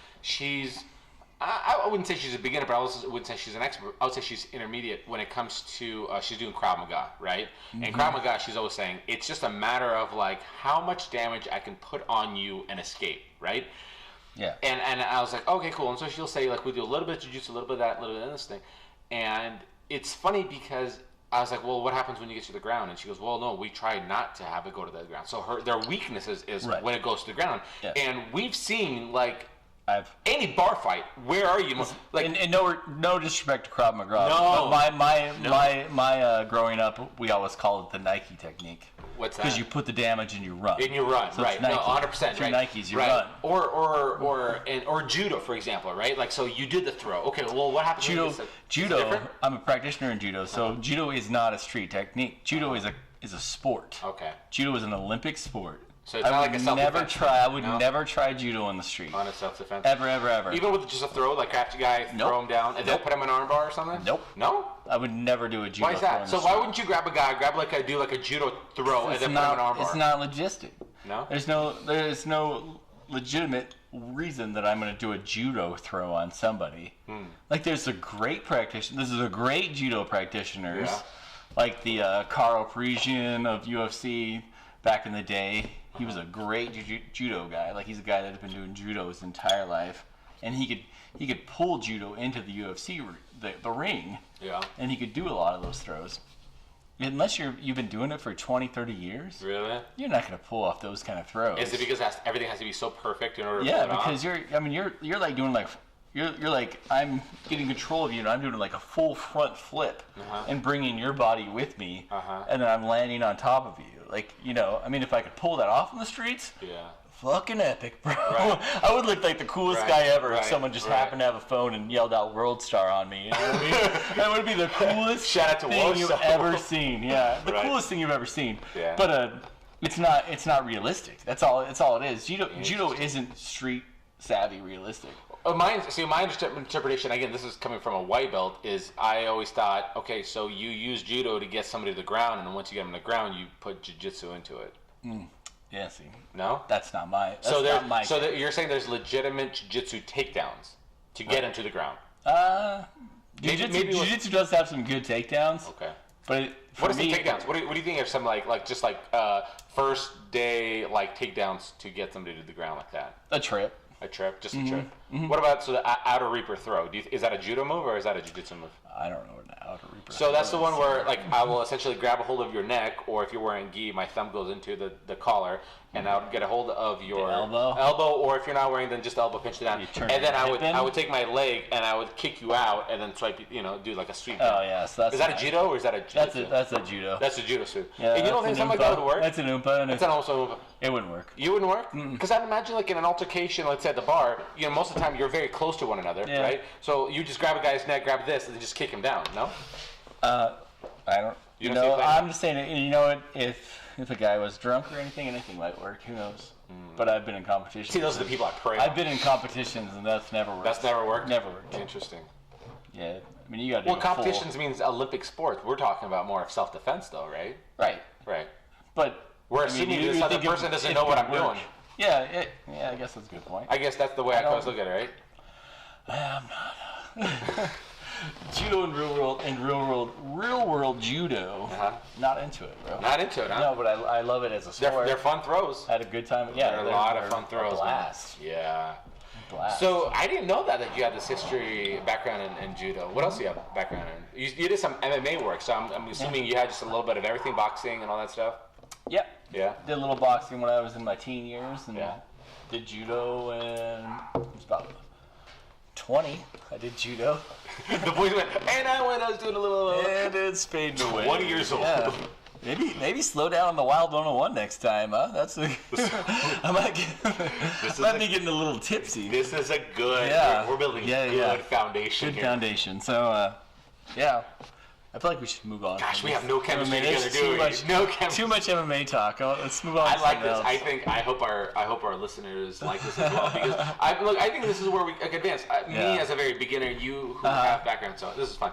I wouldn't say she's a beginner, but I also wouldn't say she's an expert. I would say she's intermediate when it comes to, she's doing Krav Maga, right? Mm-hmm. And Krav Maga, she's always saying, it's just a matter of how much damage I can put on you and escape, right? Yeah. And I was like, okay, cool. And so she'll say, we do a little bit of jiu-jitsu, a little bit of that, a little bit of this thing. And it's funny because I was like, well, what happens when you get to the ground? And she goes, well, no, we try not to have it go to the ground. So their weakness is right. When it goes to the ground. Yeah. And we've seen, any bar fight, where are you? And no disrespect to Krav Maga. No. But my growing up, we always called it the Nike technique. What's that? Because you put the damage and you run. And you run, so right? Nike. No, 100%. Through Nikes, you run. Or judo, for example, right? So you did the throw. Okay, well, what happens? Judo. I'm a practitioner in judo, so judo is not a street technique. Judo is a sport. Okay. Judo is an Olympic sport. So it's not like a self-defense. I would never try judo in the street. On a self-defense? Ever. Even with just a throw, catch a guy, throw him down, and then put him in an arm bar or something? Nope. No? I would never do a judo. Why is that? So why wouldn't you grab a guy, do a judo throw, and then put him in an arm bar? It's not logistic. No? There's no legitimate reason that I'm going to do a judo throw on somebody. There's a great practitioner. This is a great judo practitioners, like the Carl Parisian of UFC back in the day. He was a great judo guy. He's a guy that had been doing judo his entire life, and he could pull judo into the UFC the ring. Yeah. And he could do a lot of those throws. Unless you've been doing it for 20, 30 years. Really? You're not going to pull off those kind of throws. Is it because everything has to be so perfect in order to pull it off? Because you're I'm getting control of you, and I'm doing a full front flip and bringing your body with me, and then I'm landing on top of you. If I could pull that off in the streets, fucking epic, bro. Right. I would look like the coolest guy ever if someone just happened to have a phone and yelled out "World Star" on me. You know what I mean? That would be the coolest thing you've ever seen. Yeah, the coolest thing you've ever seen. Yeah. But it's not realistic. That's all it is. Judo isn't street savvy realistic. My interpretation, again, this is coming from a white belt, is I always thought, okay, so you use judo to get somebody to the ground, and then once you get them to the ground, you put jiu-jitsu into it. Yeah, see. No? That's not my... You're saying there's legitimate jiu-jitsu takedowns to get them to the ground? Jiu-jitsu does have some good takedowns. Okay. But what are some takedowns? What do you think of some just first day takedowns to get somebody to the ground like that? A trip. A trip, just a trip. Mm-hmm. What about the outer reaper throw? Is that a judo move or is that a jiu-jitsu move? I don't know what an outer reaper. So that's the one where I will essentially grab a hold of your neck, or if you're wearing gi, my thumb goes into the collar, and I would get a hold of your elbow, or if you're not wearing, then just elbow pinch it down, and then I would take my leg and I would kick you out, and then swipe, do like a sweep. Oh yeah, so that's is that a judo or is that a jiu-jitsu? That's a judo. That's a judo suit. Yeah, and you don't think something like that would work? That's an oompa. And it's also an oompa. It wouldn't work. You wouldn't work? Because I'd imagine in an altercation, let's say at the bar, most of the time you're very close to one another, right? So you just grab a guy's neck, grab this, and then just kick him down. No? I don't. I'm just saying. If a guy was drunk or anything might work. Who knows? But I've been in competitions. See, those are the people I pray. I've been in competitions and that's never worked. That's never worked. Never worked. Interesting. Yeah, I mean you got to. Well, competitions means Olympic sports. We're talking about more of self-defense, though, right? Right. But we're assuming this other person doesn't know what I'm doing. Yeah, I guess that's a good point. I guess that's the way I always look at it, right? I'm not. Judo and real world judo. Not into it, bro. Not into it, huh? No, but I love it as a sport. They're fun throws. I had a good time. Yeah, they're a lot of fun throws. A blast. Man. Yeah. Blast. So I didn't know that you had this history background in judo. What else do you have background in? You did some MMA work, so I'm assuming you had just a little bit of everything, boxing and all that stuff. Yep. Yeah. Did a little boxing when I was in my teen years, and did judo when I was about 20. I did judo. The boys went, and I was doing a little. And it's fading away. 20 years old. Yeah. Maybe slow down on the Wild 101 next time, huh? That's I might be getting a little tipsy. This is a good. We're building good foundation. Good foundation. So, I feel like we should move on. Gosh, we have no chemistry together, do we? No chemistry. Too much MMA talk. Let's move on. I like this. I hope our listeners like this as well, because I think this is where we advance. Me as a very beginner, you who have background, so this is fun.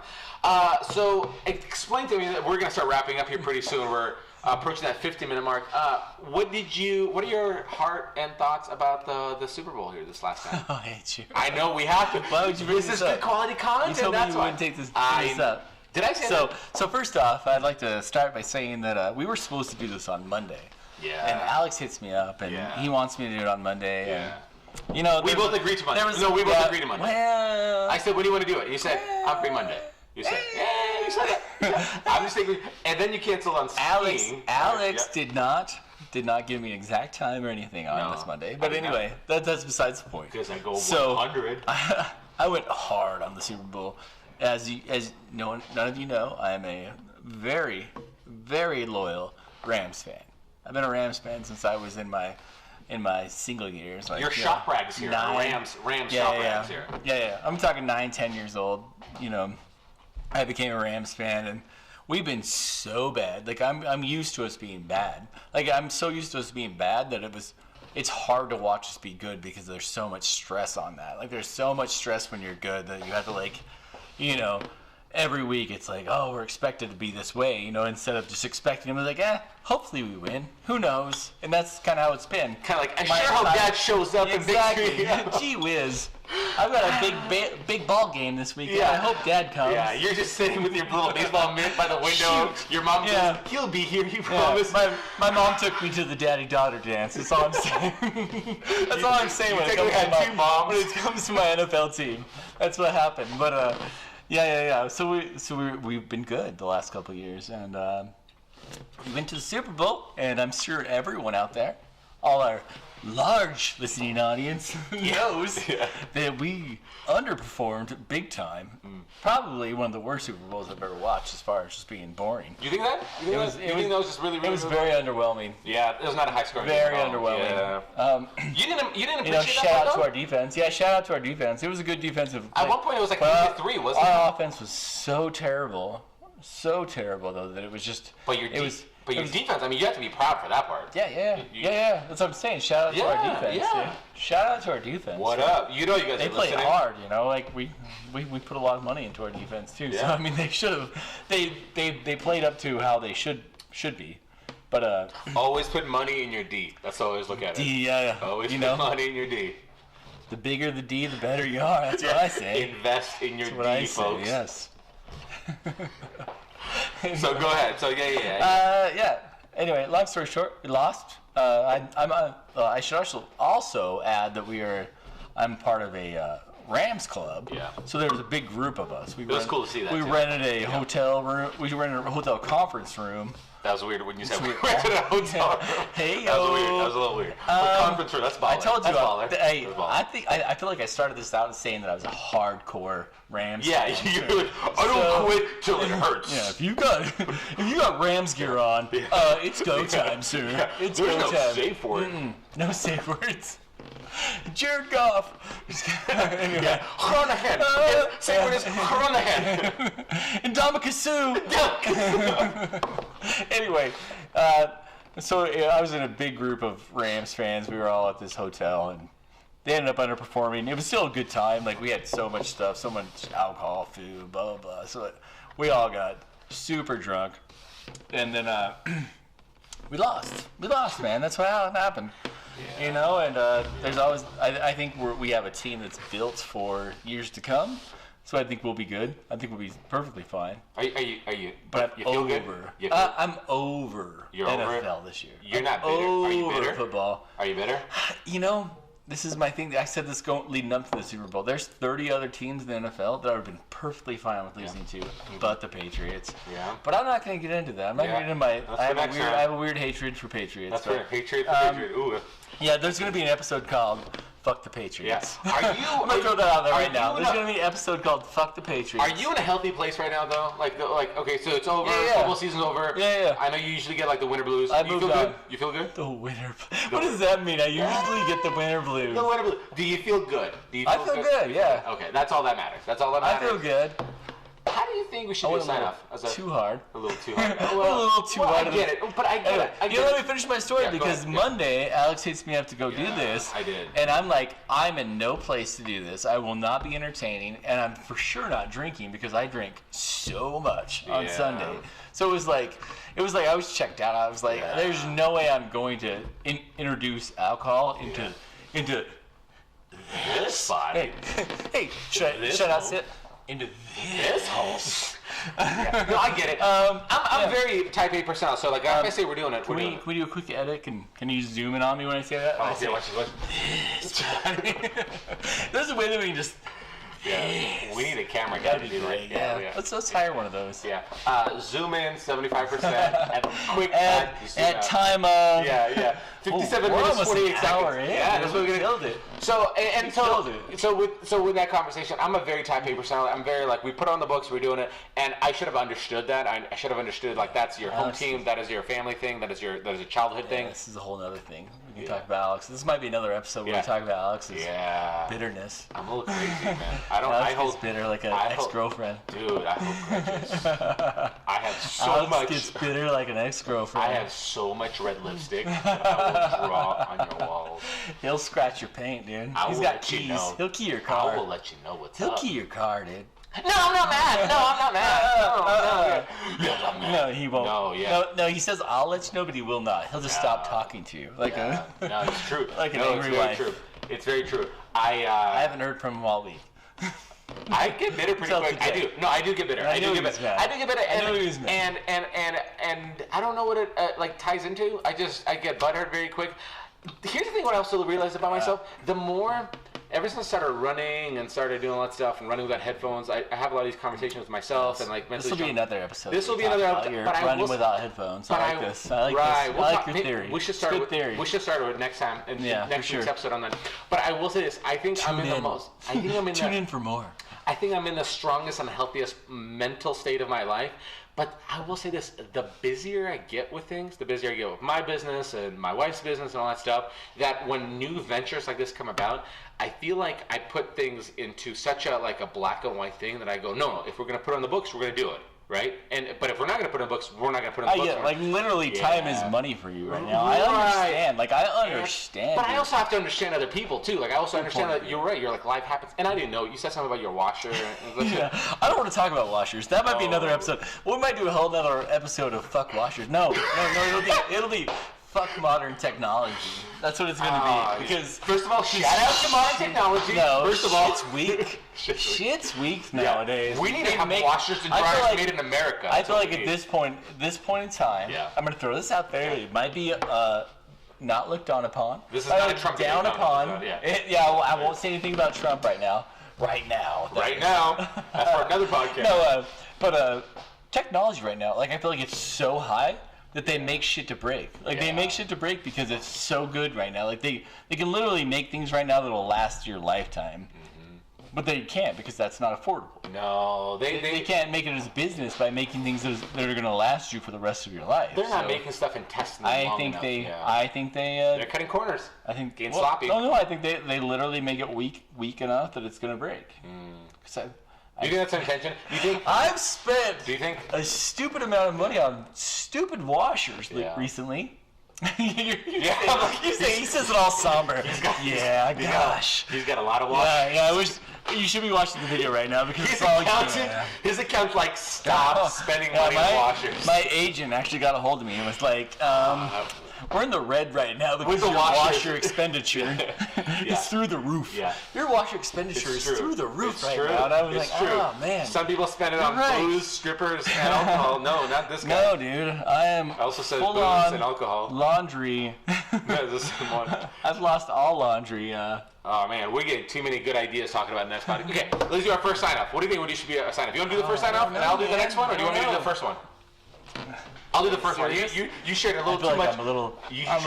So explain to me. We're gonna start wrapping up here pretty soon. We're approaching that 50-minute mark. What are your heart and thoughts about the Super Bowl here this last time? I hate you. I know we have to. Why would you bring this is good quality content. You told me you wouldn't take this up. Did I say that? So first off, I'd like to start by saying that we were supposed to do this on Monday. Yeah. And Alex hits me up, and he wants me to do it on Monday. Yeah. And, we both agreed to Monday. We both agreed to Monday. Well, I said, when do you want to do it? You said, I'm free Monday. You said, you said that. I'm just thinking, and then you canceled on skiing. Alex did not give me an exact time or anything on this Monday. But anyway, that's besides the point. Because I go 100. I went hard on the Super Bowl. As none of you know, I am a very, very loyal Rams fan. I've been a Rams fan since I was in my single years. Your shop rags here. Rams shop rags here. Yeah. I'm talking 9-10 years old. I became a Rams fan, and we've been so bad. I'm used to us being bad. I'm so used to us being bad that it's hard to watch us be good because there's so much stress on that. There's so much stress when you're good that you have to every week it's we're expected to be this way, instead of just expecting them hopefully we win. Who knows? And that's kind of how it's been. Kind of I sure hope Dad shows up in victory. Gee whiz. I've got a big ball game this weekend. Yeah. I hope Dad comes. Yeah, you're just sitting with your little baseball mitt by the window. Shoot. Your mom says, he'll be here, you promise. My mom took me to the daddy-daughter dance. That's all I'm saying. That's all I'm saying when it comes to my NFL team. That's what happened. But, yeah. So we've been good the last couple of years. And we went to the Super Bowl, and I'm sure everyone out there all our large listening audience knows that we underperformed big time. Probably one of the worst Super Bowls I've ever watched as far as just being boring. You think that? You think that was just really, really? It was very underwhelming. Yeah, it was not a high scoring. Very underwhelming. Yeah. You didn't appreciate shout out to our defense. Yeah, shout out to our defense. It was a good defensive. At one point, it was like 3-3, wasn't it? Our offense was so terrible though that it was just. But your defense, I mean, you have to be proud for that part. Yeah. That's what I'm saying. Shout out to our defense. Yeah. Shout out to our defense. What up? You know, you guys. They play hard. You know, like we put a lot of money into our defense too. Yeah. So I mean, they should have. They played up to how they should be. But always put money in your D. That's how I always look at it. D, yeah. Always put money in your D. The bigger the D, the better you are. That's what I say. Invest in your D, folks. Yes. So go ahead. So yeah. Anyway, long story short, we lost. I should also add that I'm part of a Rams club. Yeah. So there was a big group of us. It was cool to see that. We rented a hotel room. We rented a hotel conference room. That was weird when you said we rented a hotel room. Hey, that was weird. That was a little weird. But conference room, that's baller. I told you. I feel like I started this out saying that I was a hardcore Rams. Yeah, you're like, I don't quit till it hurts. Yeah, if you got Rams gear on, it's go time, sir. Yeah, it's there's go no time. safe word. No safe words. Jared Goff. Anyway. Yeah, Cronahan. Safe word is Cronahan. Ndamukong Suh. Anyway, so I was in a big group of Rams fans. We were all at this hotel, and they ended up underperforming. It was still a good time. Like, we had so much stuff, so much alcohol, food, blah, blah, blah. So we all got super drunk. And then we lost. We lost, man. That's how it happened. Yeah. You know, and there's always, I think we have a team that's built for years to come. So I think we'll be good. I think we'll be perfectly fine. Are you? But you feel good? I'm over You're NFL over this year. You're not bitter. Are you bitter? Football. Are you bitter? You know, this is my thing. I said this leading up to the Super Bowl. There's 30 other teams in the NFL that I would have been perfectly fine with losing to, but the Patriots. Yeah. But I'm not going to get into that. I'm not going to get into I have a weird hatred for Patriots. That's right. Hatred for Patriots. Ooh. Yeah, there's going to be an episode called Fuck the Patriots. Yeah. I'm going to throw that out there right now. There's going to be an episode called Fuck the Patriots. Are you in a healthy place right now, though? Like, okay, so it's over. Football season's over. Yeah. I know you usually get, like, the winter blues. I moved on. Good? You feel good? The winter blues. What does that mean? I usually get the winter blues. The winter blues. Do you feel good? I feel good, yeah. Okay, that's all that matters. I feel good. How do you think we should do a sign-off? Too hard. A little too hard. A little too hard. I get it. But I get it. Let me finish my story because Monday, Alex hits me up to go do this. I did. And I'm like, I'm in no place to do this. I will not be entertaining, and I'm for sure not drinking because I drink so much on Sunday. So it was like I was checked out. I was like, there's no way I'm going to introduce alcohol into this spot. Hey, should I sit into this hole? No, I get it. I'm very type A personality, so like if I say we're doing it, can we do a quick edit? Can you zoom in on me when I say that? Oh, yeah, watch this. There's a way that we can just. Yeah, we need a camera guy to do that. Yeah. Let's hire one of those. Yeah. Zoom in 75%. And quick at time of. Yeah. 57 minutes, 48 seconds. Yeah, that's what we're gonna killed it. So with that conversation, I'm a very type A personality. I'm very like we put it on the books, we're doing it, and I should have understood that. I should have understood like that's your home team, that is your family thing, that is a childhood thing. This is a whole other thing. We can talk about Alex. This might be another episode where we talk about Alex's bitterness. I'm a little crazy, man. I hold bitter like an ex-girlfriend. Dude, I hold grudges. I have so Alex much. gets bitter like an ex-girlfriend. I have so much red lipstick that I will draw on your walls. He'll scratch your paint, dude. He's got keys. You know. He'll key your car. I will let you know what's up. He'll key your car, dude. No, I'm not mad. No, he won't. No, he says, I'll let you know, but he will not. He'll just stop talking to you. No, it's true. Like an angry wife. It's very true. I haven't heard from him all week. I get bitter pretty quick. I do. No, I do get bitter. I do get bitter. And I don't know what it like ties into. I get butthurt very quick. Here's the thing: what I also realized about myself: the more ever since I started running and started doing all that stuff and running without headphones, I have a lot of these conversations with myself and like mentally. This will be another episode. This will be another episode. But running without headphones. I like this. I like this. I like your theory. We should start with theory. We should start with next time and next week's episode on that. But I will say this: I think I'm in the most. I think I'm in. Tune in for more. I think I'm in the strongest and healthiest mental state of my life. But I will say this, the busier I get with things, the busier I get with my business and my wife's business and all that stuff, that when new ventures like this come about, I feel like I put things into such a black and white thing that I go, no, if we're going to put it on the books, we're going to do it. Right? But if we're not going to put it on the books, we're not going to put it on the books. Yeah, like literally time is money for you right now. I understand. Like, I understand. But I also have to understand other people, too. Like, I also understand that you're right. You're like, life happens. And I didn't know. You said something about your washer. Yeah. I don't want to talk about washers. That might be another episode. We might do a whole other episode of fuck washers. No. It'll be fuck modern technology. That's what it's going to be. Because first of all, shout out to modern technology. No, first of all, it's weak. Shit's weak nowadays. We need to have washers and dryers made in America. I feel like at this point in time, I'm going to throw this out there. It might be not looked down upon. This is not a Trump down upon. I won't say anything about Trump right now. Right now. That's for another podcast. But technology right now, like I feel like it's so high that they make shit to break. Like they make shit to break because it's so good right now. Like they can literally make things right now that'll last your lifetime. But they can't because that's not affordable. No, they can't make it as a business by making things that are going to last you for the rest of your life. They're not making stuff and testing them long enough. I think they're cutting corners. I think getting sloppy. No, I think they literally make it weak enough that it's going to break. Do you think that's intention? Do you think I've spent a stupid amount of money on stupid washers recently? He says it all somber. He's got a lot of washers. Yeah. I wish you should be watching the video right now because his account's like stop spending money on washers. My agent actually got a hold of me and was like, we're in the red right now because your washer expenditure is through the roof. Yeah. Your washer expenditure is through the roof now. And I was oh man. Some people spend it on booze, strippers, and alcohol. No, not this guy. No, dude. I also said full booze and alcohol. Laundry. I've lost all laundry. Oh man, we're getting too many good ideas talking about next podcast. Okay, let's do our first sign off. What do you think we should be a sign off? You want to do the first sign off and I'll do the next one, or do you want me to do the first one? I'll do the first one. You shared a little too much. I'm a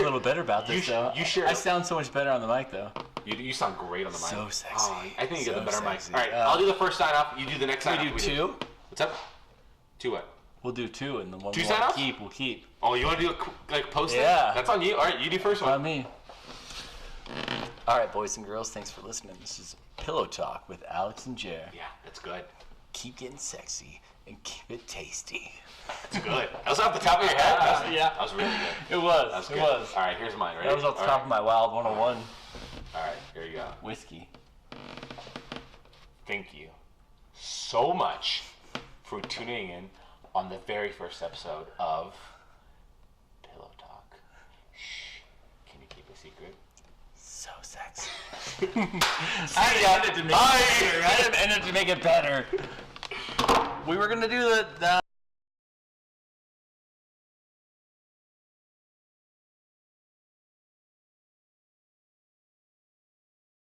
little better about this though. I sound so much better on the mic though. You sound great on the mic. So sexy. Oh, I think you get the better mic. All right, I'll do the first sign off. You do the next sign off. We do two. What's up? Two what? We'll do two, and the one we'll keep. Oh, you want to do post it? Yeah. That's on you. All right, you do first one. On me. All right, boys and girls, thanks for listening. This is Pillow Talk with Alex and Jer. Yeah, that's good. Keep getting sexy and keep it tasty. That's good. That was off the top of your head. That was really good. It was. All right, here's mine. Ready? That was off the top of my Wild 101. All right, here you go. Whiskey. Thank you so much for tuning in on the very first episode of Pillow Talk. Shh. Can you keep a secret? So sexy. I didn't end it to make it better. We were going to do the